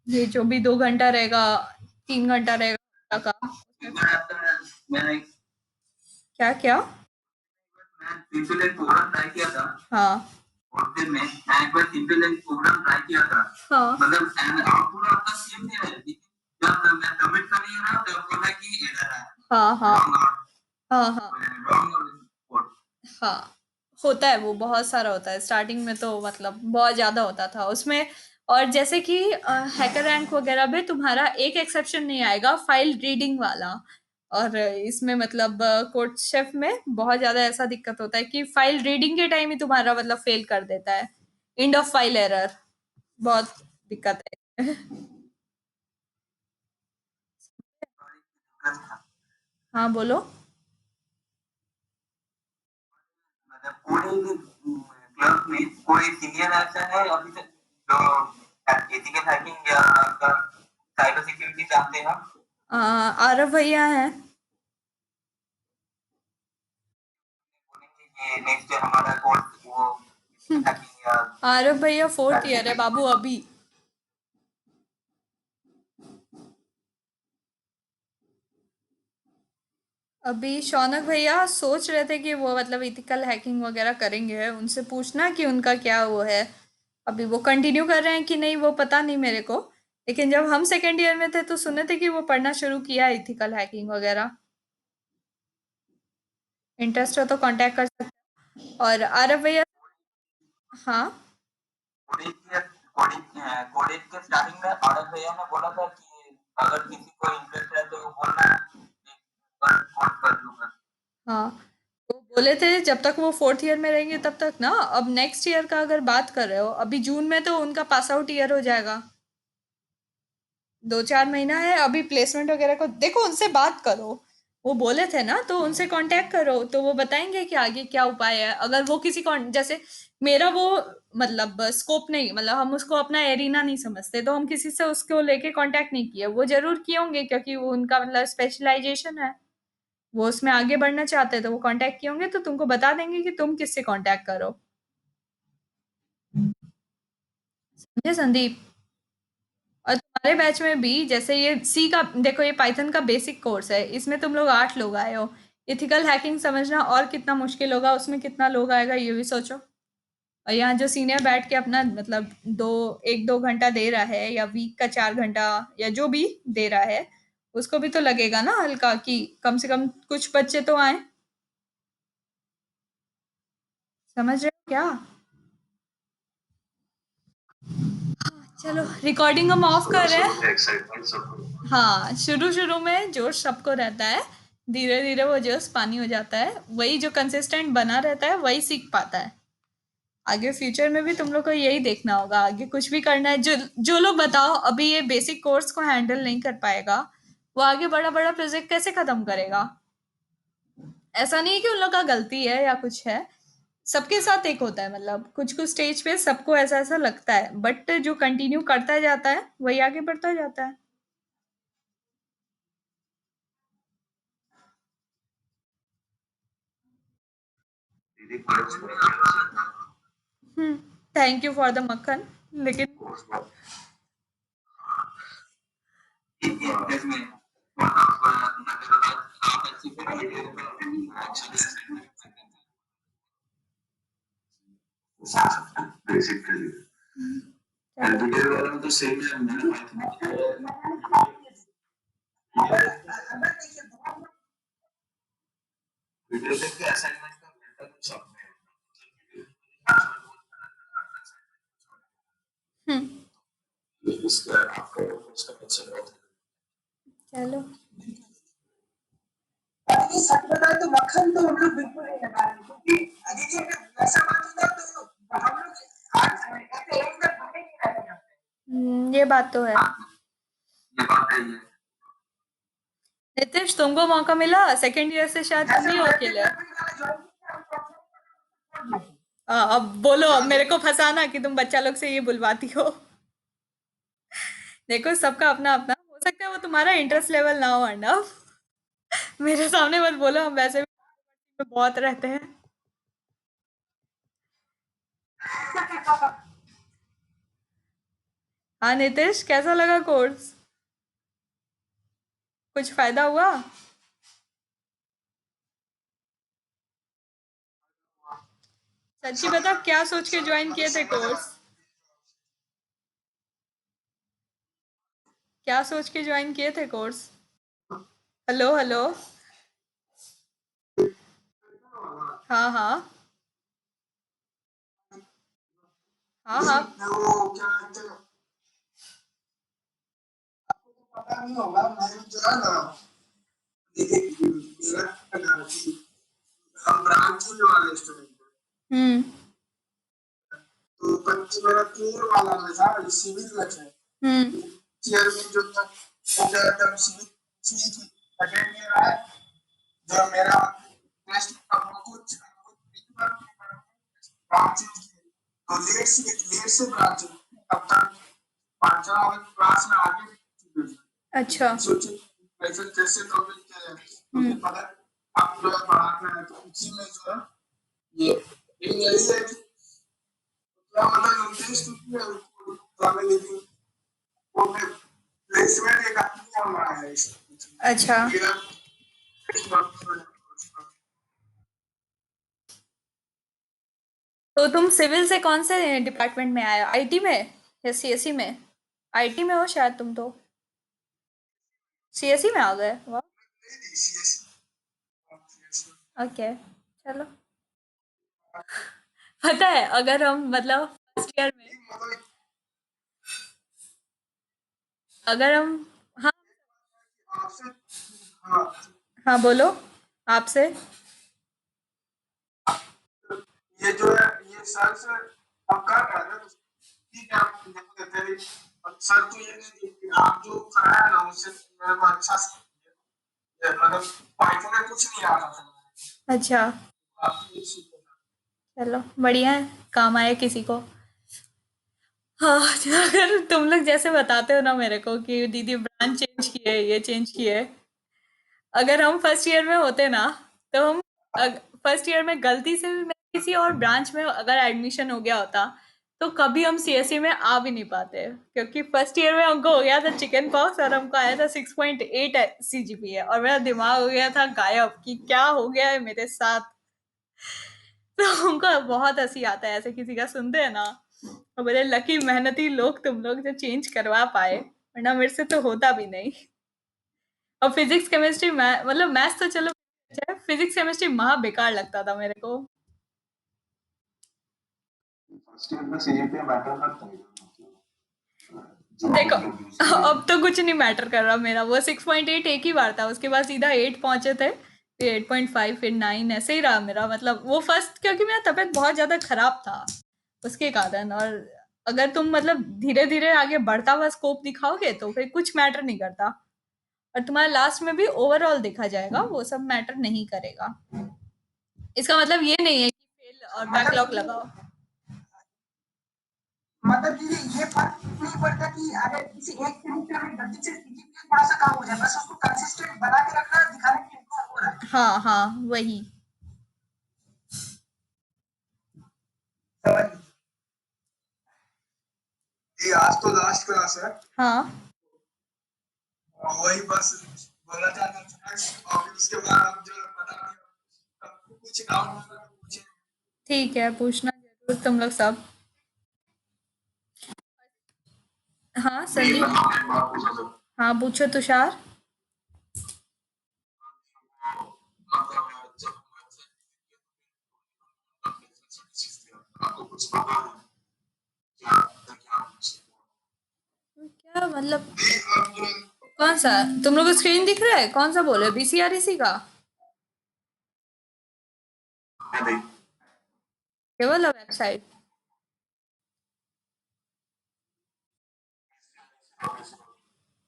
ये जो भी 2 घंटा रहेगा, 3 घंटा रहेगा का। क्या क्या? सिंपल एक प्रोग्राम ट्राई किया था। हाँ। और फिर मैं एक बार सिंपल एक प्रोग्राम ट्राई किया था। हाँ। मतलब आउटपुट आपका सेम नहीं है, लेकिन जब मैं सबमिट कर रहा हूँ तब बोला कि एरर है। हाँ हाँ हाँ हाँ हाँ, होता है वो, बहुत सारा होता है स्टार्टिंग में तो, मतलब बहुत ज्यादा होता था उसमें। और जैसे कि हैकर रैंक वगैरह में तुम्हारा एक एक्सेप्शन नहीं आएगा फाइल रीडिंग वाला। और इसमें मतलब कोर्ट शेफ में बहुत ज्यादा ऐसा दिक्कत होता है कि फाइल रीडिंग के टाइम ही तुम्हारा मतलब फेल कर देता है। End of file error. बहुत दिक्कत है। हाँ बोलो। मतलब पूरे क्लब में कोई सीनियर ऐसा है अभी तक जो एथिकल हैकिंग या साइबर सिक्योरिटी जानते हैं? आरव भैया हैं। बोलेंगे कि नेक्स्ट हमारा कोर्स वो हैकिंग या आरव भैया फोर्थ साइबर ईयर है सिक्योरिटी। बाबू अभी। अभी शौनक भैया सोच रहे थे कि वो मतलब इथिकल हैकिंग वगैरह करेंगे, उनसे पूछना कि उनका क्या वो है। अभी वो कंटिन्यू कर रहे हैं कि नहीं वो पता नहीं मेरे को। लेकिन जब हम सेकेंड ईयर में थे तो सुने थे कि वो पढ़ना शुरू किया इथिकल हैकिंग वगैरह। इंटरेस्ट हो तो कांटेक्ट कर सकते हैं। और आरव भैया। हाँ। कोडिंग के स्टार्टिंग में आनंद भैया ने बोला था कि अगर किसी को इंटरेस्ट है तो वो बोलना कोड कर दूंगा। हाँ। वो बोले थे जब तक वो फोर्थ ईयर में रहेंगे तब तक ना। अब नेक्स्ट ईयर का अगर बात कर रहे हो, अभी जून में तो उनका पास आउट ईयर हो जाएगा। 2-4 महीना है अभी। प्लेसमेंट वगैरह को देखो, उनसे बात करो। वो बोले थे ना तो उनसे कांटेक्ट करो तो वो बताएंगे कि आगे क्या उपाय है। अगर वो किसी को जैसे मेरा वो मतलब स्कोप नहीं, मतलब हम उसको अपना एरिना नहीं समझते तो हम किसी से उसको लेके कांटेक्ट नहीं किए। वो जरूर किए होंगे क्योंकि वो उनका मतलब स्पेशलाइजेशन है। वो उसमें आगे बढ़ना चाहते हैं तो वो कांटेक्ट किए होंगे तो तुमको बता देंगे कि तुम किससे कांटेक्ट करो। समझे संदीप। और तुम्हारे बैच में भी जैसे ये सी का देखो, ये पाइथन का बेसिक कोर्स है, इसमें तुम लोग 8 लोग आए हो। इथिकल हैकिंग समझना और कितना मुश्किल होगा, उसमें कितना लोग आएगा ये भी सोचो। और यहाँ जो सीनियर बैठ के अपना मतलब 1-2 घंटा दे रहा है या वीक का 4 घंटा या जो भी दे रहा है, उसको भी तो लगेगा ना हल्का कि कम से कम कुछ बच्चे तो आए। समझ रहे हो क्या। चलो रिकॉर्डिंग हम ऑफ कर रहे हैं। एक्साइटमेंट सबको, हाँ शुरू शुरू में जोश सबको रहता है। धीरे धीरे वो जोश पानी हो जाता है, वही जो कंसिस्टेंट बना रहता है वही सीख पाता है। आगे फ्यूचर में भी तुम लोग को यही देखना होगा, आगे कुछ भी करना है। जो जो लोग बताओ अभी ये बेसिक कोर्स को हैंडल नहीं कर पाएगा, वो आगे बड़ा बड़ा प्रोजेक्ट कैसे खत्म करेगा। ऐसा नहीं है कि उन लोग का गलती है या कुछ है। सबके साथ एक होता है, मतलब कुछ कुछ स्टेज पे सबको ऐसा ऐसा लगता है, बट जो कंटिन्यू करता जाता है वही आगे बढ़ता जाता है। हम्म। थैंक यू फॉर द मक्खन। लेकिन बेसिकली वीडियो वाला तो सेम है मैंने वीडियो देख के असाइनमेंट का घंटा कुछ सब हम्म। में इसका आपका उसका अच्छा चलो। अरे सच बताए तो मक्खन तो हम लोग बिल्कुल नहीं लगा रहे क्योंकि अभी जो वैसा बात होता तो हम लोग आज ऐसे एक साथ बने नहीं रहते हैं। ये बात तो है। ये बात है ये नितिश तुमको मौका मिला सेकेंड ईयर से, शायद तुम ही हो अकेले। अब बोलो, अब मेरे को फंसाना कि तुम बच्चा लोग से ये बुलवाती हो। देखो सबका अपना अपना हो सकता है, वो तुम्हारा इंटरेस्ट लेवल ना हो अर्णव। मेरे सामने मत बोलो, हम वैसे भी बहुत रहते हैं। हाँ नितिश, कैसा लगा कोर्स। कुछ फायदा हुआ। सच्ची बता, क्या सोच के ज्वाइन किए थे कोर्स। क्या सोच के ज्वाइन किए थे कोर्स। Hello hello. हाँ हाँ। हाँ हाँ। पता नहीं होगा मैं जो है ना देखिए मेरा क्या है कि हम ब्रांच वाले स्टूडेंट हैं। तो बच्चे मेरा कोर वाला में था सिविल में थे। चेयरमैन जो था वो कह रहा था सिविल सिविल की सेकेंड ईयर आया जब मेरा टेस्ट का कुछ ब्रांच तो लेट से ब्रांच तब तक पांचवा वाले क्लास में आगे अच्छा सोचिए ऐसे जैसे टॉपिक है मुझे पता है आप जो है पढ़ाना है तो उसी में जो है ये यही है कि क्या मतलब इंटरेस्ट में हमें लेकिन वो प्लेसमेंट एक आदमी हो रहा है अच्छा तो तुम सिविल से कौन से डिपार्टमेंट में आए हो आईटी में या सीएससी में आईटी में हो शायद तुम तो सीएससी में आ गए वाह ओके चलो पता है अगर हम मतलब फर्स्ट ईयर में अगर हम हाँ हाँ बोलो आपसे ये जो है ये सर से आप कर रहे हैं ठीक है आप देते हैं सर तो ये नहीं कि आप जो कराया ना उससे मेरे को अच्छा मतलब पाइथन में कुछ नहीं आ रहा था अच्छा आप ये सीखो चलो बढ़िया है काम आए किसी को हाँ तो अगर तुम लोग जैसे बताते हो ना मेरे को कि दीदी ब्रांच चेंज किए ये चेंज किए अगर हम फर्स्ट ईयर में होते ना तो हम फर्स्ट ईयर में गलती से भी मेरा किसी और ब्रांच में अगर एडमिशन हो गया होता तो कभी हम सीएससी में आ भी नहीं पाते क्योंकि फर्स्ट ईयर में हमको हो गया था चिकन पॉक्स और हमको आया था 6.8 सीजीपीए और मेरा दिमाग हो गया था गायब कि क्या हो गया है मेरे साथ तो हमको बहुत हंसी आता है ऐसे किसी का सुनते हैं ना और बड़े लकी मेहनती लोग तुम लोग जो चेंज करवा पाए वरना मेरे से तो होता भी नहीं और फिजिक्स केमिस्ट्री मतलब मैथ्स तो चलो अच्छा है फिजिक्स केमिस्ट्री महा बेकार लगता था मेरे को फर्स्ट ईयर में सीजीपीए मैटर करता है देखो अब तो कुछ नहीं मैटर कर रहा मेरा वो 6.8 एक ही बार था उसके बाद सीधा 8 पहुंचे थे फिर 8.5 फिर 9 ऐसे ही रहा मेरा मतलब वो फर्स्ट क्योंकि मेरा तबीयत बहुत ज्यादा खराब था उसके कारण और अगर तुम मतलब धीरे धीरे आगे बढ़ता हुआ स्कोप दिखाओगे तो फिर कुछ मैटर नहीं करता और तुम्हारा लास्ट में भी ओवरऑल देखा जाएगा वो सब मैटर नहीं करेगा इसका मतलब ये नहीं है कि फेल और बैकलॉग लगाओ मतलब कि ये फर्क नहीं पड़ता कि अगर किसी एक सेमेस्टर में गलती से सीजीपीए थोड़ा सा कम हो जाए बस उसको कंसिस्टेंट बना के रखना दिखाने के लिए इम्प्रूव हो रहा है हाँ हाँ वही समझ ये आज तो लास्ट क्लास है हाँ और वही बस बोला जाता था और फिर उसके बाद आप जो पता नहीं कुछ डाउट पूछे ठीक है पूछना जरूर तुम लोग सब हाँ संदीप हाँ पूछो तुषार आपको कुछ पता है क्या मतलब कौन सा तुम लोग को स्क्रीन दिख रहा है कौन सा बोल रहे हो बीसीआरईसी का नहीं ये वाला वेबसाइट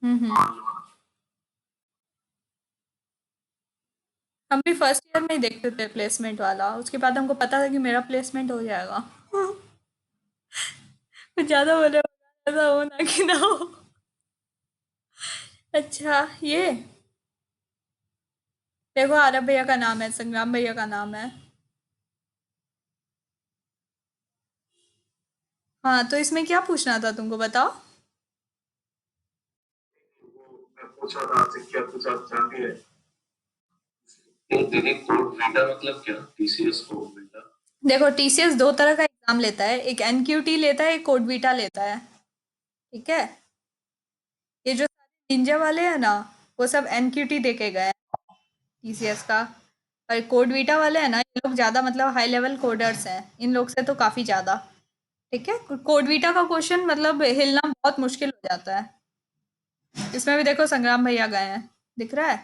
हम्म हम भी फर्स्ट ईयर में ही देखते थे प्लेसमेंट वाला उसके बाद हमको पता था कि मेरा प्लेसमेंट हो जाएगा कुछ ज्यादा बोले ऐसा हो ना कि ना हो अच्छा ये देखो आरब भैया का नाम है संग्राम भैया का नाम है हाँ तो इसमें क्या पूछना था तुमको बताओ मैं पूछा था आपसे क्या कुछ आप जानती है तो दीदी कोड बीटा मतलब क्या टीसीएस कोड बीटा देखो टीसीएस दो तरह का एग्जाम लेता है एक एनक्यूटी लेता है एक कोड बीटा लेता है ठीक है ये जो सारे निंजा वाले हैं ना वो सब एनक्यूटी दे के गए टीसीएस का और कोड बीटा वाले हैं ना ये लोग ज्यादा मतलब हाई लेवल कोडर्स हैं इन लोग से तो काफी ज्यादा ठीक है कोड बीटा का क्वेश्चन मतलब हिलना बहुत मुश्किल हो जाता है इसमें भी देखो संग्राम भैया गए हैं दिख रहा है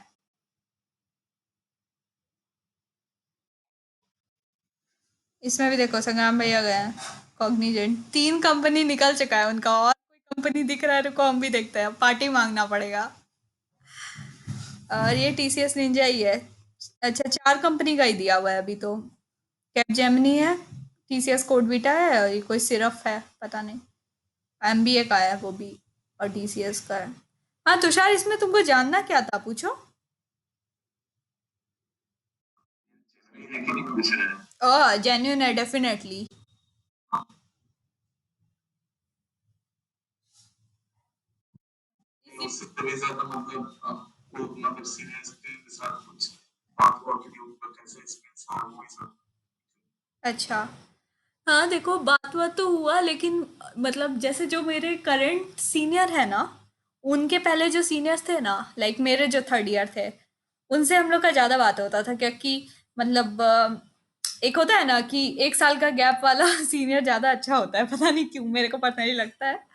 इसमें भी देखो संग्राम भैया गए हैं। कॉग्निजेंट 3 कंपनी निकल चुका है उनका, और कोई कंपनी दिख रहा है, रुको हम भी देखते हैं, पार्टी मांगना पड़ेगा। और ये टीसीएस निंजा ही है। अच्छा, 4 कंपनी का ही दिया हुआ है अभी तो। कैपजेमिनी है, टीसीएस कोडविटा है, और ये कोई सिर्फ है पता नहीं। एमबीए का है वो भी, और टीसीएस का है। हाँ तुषार, इसमें तुमको जानना क्या था, पूछो। ये कि नहीं पूछ रहे हैं। जेन्यून है डेफिनेटली। उससे भी ज्यादा मतलब आपको मतलब सीनियर्स के साथ कुछ बात हुआ कि ऊपर कैसे एक्सपीरियंस और वो सब। अच्छा, हाँ देखो बात बात तो हुआ, लेकिन मतलब जैसे जो मेरे करंट सीनियर है ना, उनके पहले जो सीनियर्स थे ना, लाइक मेरे जो थर्ड ईयर थे, उनसे हम लोग का ज्यादा बात होता था, क्योंकि मतलब एक होता है ना कि 1 साल का गैप वाला सीनियर ज्यादा अच्छा होता है, पता नहीं क्यों मेरे को पर्सनली लगता है।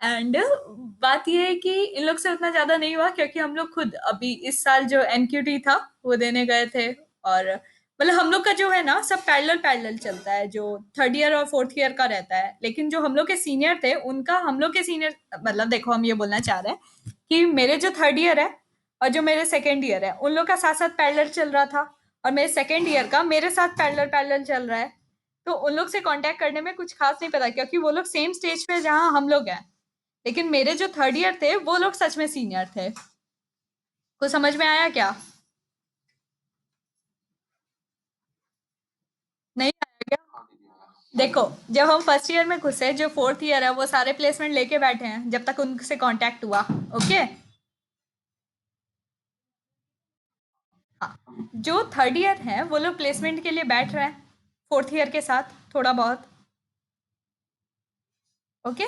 एंड बात ये है कि इन लोग से उतना ज्यादा नहीं हुआ, क्योंकि हम लोग खुद अभी इस साल जो एनक्यूटी था वो देने गए थे, और मतलब हम लोग का जो है ना सब पैरेलल पैरेलल चलता है, जो थर्ड ईयर और फोर्थ ईयर का रहता है, लेकिन जो हम लोग के सीनियर थे उनका, हम लोग के सीनियर मतलब देखो हम ये बोलना चाह रहे हैं कि मेरे जो थर्ड ईयर है और जो मेरे सेकेंड ईयर है, उन लोग का साथ साथ पैरेलल चल रहा था, और मेरे सेकेंड ईयर का मेरे साथ पैरेलल पैरेलल चल रहा है। तो उन लोग से कांटेक्ट करने में कुछ खास नहीं पता, क्योंकि वो लोग सेम स्टेज पे जहाँ हम लोग हैं, लेकिन मेरे जो थर्ड ईयर थे वो लोग सच में सीनियर थे। कुछ समझ में आया क्या? नहीं आया क्या? देखो, जब हम फर्स्ट ईयर में घुसे, जो फोर्थ ईयर है वो सारे प्लेसमेंट लेके बैठे हैं जब तक उनसे कांटेक्ट हुआ। ओके। हाँ, जो थर्ड ईयर है वो लोग प्लेसमेंट के लिए बैठ रहे हैं फोर्थ ईयर के साथ थोड़ा बहुत। ओके।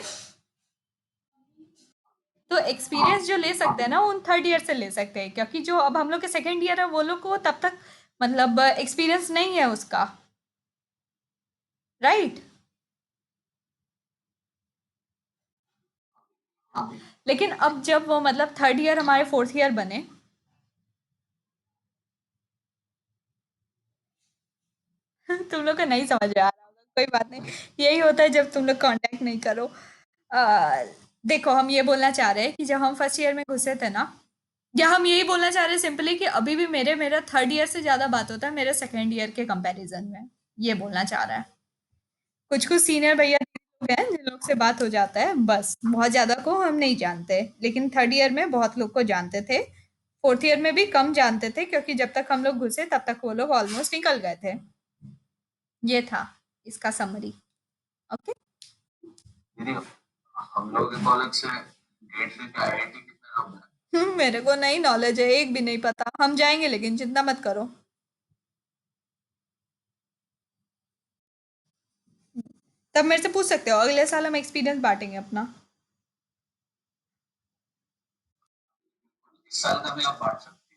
तो एक्सपीरियंस जो ले सकते हैं ना, उन थर्ड ईयर से ले सकते हैं, क्योंकि जो अब हम लोग के सेकेंड ईयर है वो लोग को तब तक मतलब एक्सपीरियंस नहीं है उसका, राइट। लेकिन अब जब वो मतलब थर्ड ईयर हमारे फोर्थ ईयर बने, तुम लोग को नहीं समझ में आ रहा होगा, कोई बात नहीं। यही होता है जब तुम लोग कांटेक्ट नहीं करो। देखो हम ये बोलना चाह रहे हैं कि जब हम फर्स्ट ईयर में घुसे थे ना, या हम यही बोलना चाह रहे हैं सिंपली कि अभी भी मेरा थर्ड ईयर से ज्यादा बात होता है मेरे सेकेंड ईयर के कंपैरिजन में, ये बोलना चाह रहा है। कुछ कुछ सीनियर भैया लोग हैं जिन लोग से बात हो जाता है, बस बहुत ज्यादा को हम नहीं जानते, लेकिन थर्ड ईयर में बहुत लोग को जानते थे। फोर्थ ईयर में भी कम जानते थे, क्योंकि जब तक हम लोग घुसे तब तक वो लोग ऑलमोस्ट निकल गए थे। ये था इसका समरी। ओके। दीदी हम लोग के कॉलेज से गेट लेके आईआईटी कितने लोग हैं। मेरे को नहीं नॉलेज है, एक भी नहीं पता, हम जाएंगे लेकिन चिंता मत करो। तब मेरे से पूछ सकते हो, अगले साल हम एक्सपीरियंस बांटेंगे अपना। इस साल का भी आप बांट सकती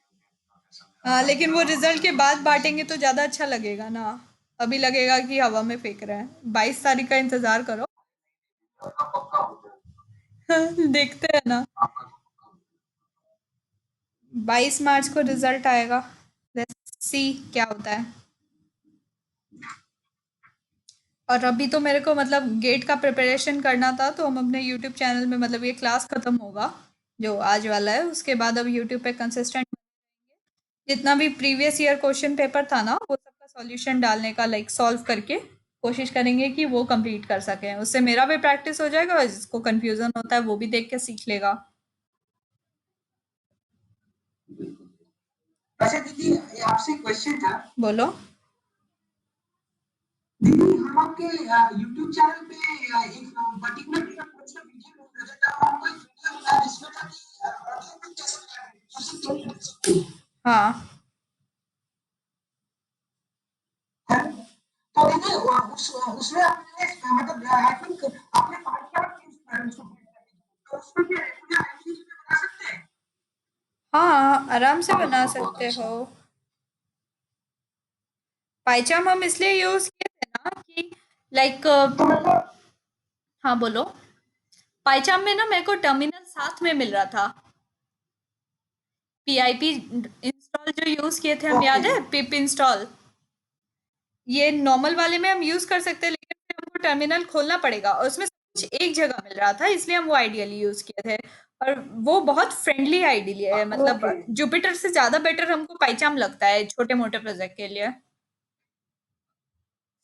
हाँ, लेकिन वो रिजल्ट के बाद बांटेंगे तो ज्यादा अच्छा लगेगा ना। अभी लगेगा कि हवा में फेंक रहे हैं। 22 तारीख का इंतजार करो। हो। आपका पक्का हो जाएगा। देखते हैं ना। आपका तो पक्का हो 22 मार्च को रिजल्ट आएगा। लेट्स सी क्या होता है। और अभी तो मेरे को मतलब गेट का प्रिपरेशन करना था, तो हम अपने यूट्यूब चैनल में मतलब ये क्लास खत्म होगा जो आज वाला है, उसके बाद अब यूट्यूब पे कंसिस्टेंट जितना भी प्रीवियस ईयर क्वेश्चन पेपर था ना, वो सबका सॉल्यूशन डालने का, लाइक सॉल्व करके कोशिश करेंगे कि वो कंप्लीट कर सकें। उससे मेरा भी प्रैक्टिस हो जाएगा, और जिसको कंफ्यूजन होता है वो भी देख के सीख लेगा। अच्छा दीदी, ये आपसे क्वेश्चन था। बोलो। दीदी हम आपके यूट्यूब चैनल पे एक पर्टिकुलर कोर्स का वीडियो लोड कर देता हूँ, हमको एक वीडियो मिला जिसमें था कि ऑडियो कैसे क्लियर कर सकते हाँ। हैं। तो दीदी उसमें आपने मतलब आई थिंक आपने पार्ट किया उसको तो उसमें क्या रेगुलर एक्टिविटी बना सकते हैं। हाँ आराम से बना जाएगा। बहुत सकते अच्छा। हो। पाइचाम हम इसलिए यूज किए थे ना कि लाइक, तो मतलब हाँ बोलो। पाइचाम में ना मेरे को टर्मिनल साथ में मिल रहा था। पीआईपी इंस्टॉल जो यूज किए थे हम, ओके याद है पिप इंस्टॉल, ये नॉर्मल वाले में हम यूज कर सकते हैं, लेकिन फिर हमको टर्मिनल खोलना पड़ेगा और उसमें सब कुछ एक जगह मिल रहा था, इसलिए हम वो आइडियली यूज किए थे। और वो बहुत फ्रेंडली आइडियली है, मतलब ओके। जुपिटर से ज्यादा बेटर हमको पाइचाम लगता है छोटे मोटे प्रोजेक्ट के लिए।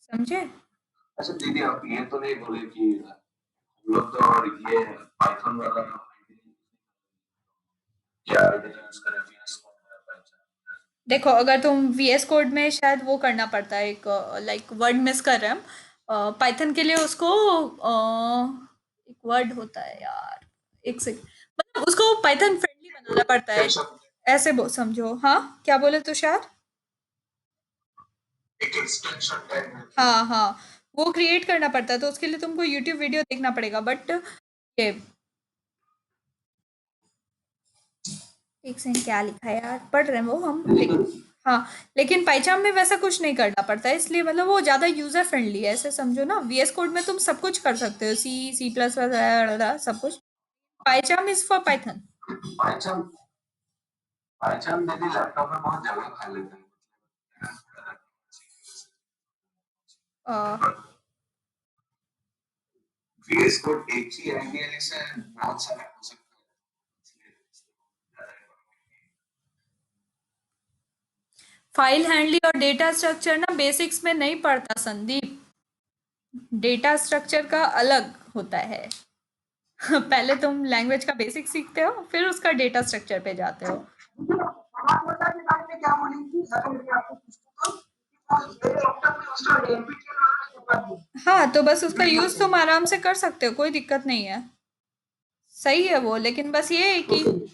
समझे? अच्छा दीदी, आप ये तो नहीं बोले कि हम लोग तो और ये पाइथन वाला क्या यूज करें, VS Code या Python? देखो, अगर तुम VS कोड में शायद वो करना पड़ता है, एक लाइक वर्ड मिस कर रहे हैं हम। पाइथन के लिए उसको एक वर्ड होता है यार, एक सेकंड, मतलब उसको पाइथन फ्रेंडली बनाना पड़ता है। एक्सटेंशन, ऐसे समझो। हाँ, क्या बोले तुषार? एक एक्सटेंशन टाइप है। हाँ हाँ, वो क्रिएट करना पड़ता है, तो उसके लिए तुमको यूट्यूब वीडियो देखना पड़ेगा। बट ये एक सेकंड, क्या लिखा है यार, पढ़ रहे हैं वो हम हाँ, लेकिन पाइचाम में वैसा कुछ नहीं करना पड़ता है, इसलिए मतलब वो ज़्यादा यूज़र फ्रेंडली है, ऐसे समझो ना। VS कोड में तुम सब कुछ कर सकते हो, C++ सब कुछ। PyCharm is for Python. Python, Python दीदी लैपटॉप में बहुत जगह खा लेते हैं। VS कोड एक ही आइडिया से बहुत सारे हो सकते हैं। फाइल हैंडलिंग और डेटा स्ट्रक्चर ना बेसिक्स में नहीं पढ़ता संदीप। डेटा स्ट्रक्चर का अलग होता है। पहले तुम लैंग्वेज का बेसिक सीखते हो, फिर उसका डेटा स्ट्रक्चर पे जाते हो। समाजवाद के बारे में क्या बोलेंगी अगर मैं आपको पूछूं तो मेरे लैपटॉप में उसका एनपीटीईएल वाला पेपर है। हाँ, तो बस उसका यूज़ तुम आराम से कर सकते हो, कोई दिक्कत नहीं है। सही है वो, लेकिन बस ये है कि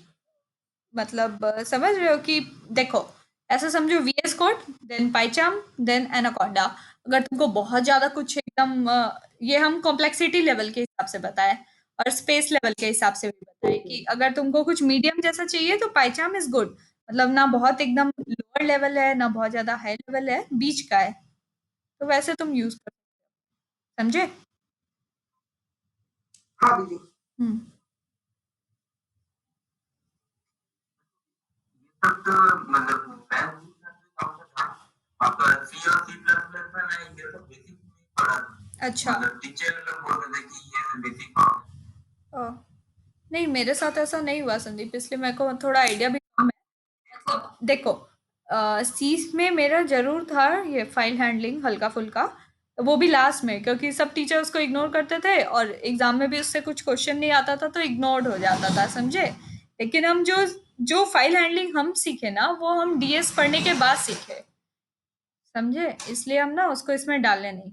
मतलब समझ रहे हो कि देखो, ऐसा समझो, VS code, then PyCharm, then Anaconda. अगर तुमको बहुत ज्यादा कुछ एकदम ये हम कॉम्प्लेक्सिटी लेवल के हिसाब से बताए और स्पेस लेवल के हिसाब से भी बताए कि अगर तुमको कुछ मीडियम जैसा चाहिए तो पाइचाम इज गुड। मतलब ना बहुत एकदम लोअर लेवल है, ना बहुत ज्यादा हाई लेवल है, बीच का है। तो वैसे तुम यूज कर समझे? हाँ दीदी। हम्म। तब तो मतलब मैं आपका सी और सी प्लस प्लस में मैं ये तो बेसिक नहीं पढ़ा था। अच्छा। मतलब टीचर लोग बोल रहे थे कि ये बेसिक है। ओ, नहीं, मेरे साथ ऐसा नहीं हुआ संदीप, इसलिए मेरे को थोड़ा आइडिया भी कम है। मतलब देखो, सी में मेरा जरूर था ये फाइल हैंडलिंग हल्का फुल्का, वो भी लास्ट में, क्योंकि सब टीचर उसको इग्नोर करते थे और एग्जाम में भी उससे कुछ क्वेश्चन नहीं आता था तो इग्नोर्ड हो जाता था, समझे? लेकिन हम जो जो फाइल हैंडलिंग हम सीखे ना, वो हम DS पढ़ने के बाद सीखे, समझे? इसलिए हम ना उसको इसमें डाले नहीं।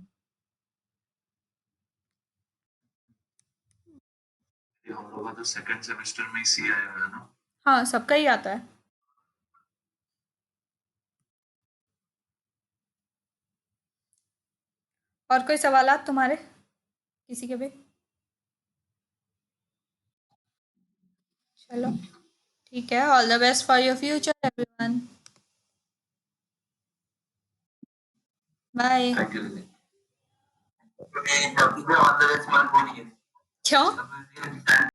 ये हम लोग का तो सेकंड सेमेस्टर में ही सी आया है ना। हाँ, सबका ही आता है। और कोई सवालात तुम्हारे, किसी के भी? चलो, ठीक है। All the best for your future everyone. Bye. Thank you दीदी। तो ये टॉपिक में ऑन द वे स्मार्ट बोलिए। क्यों? मतलब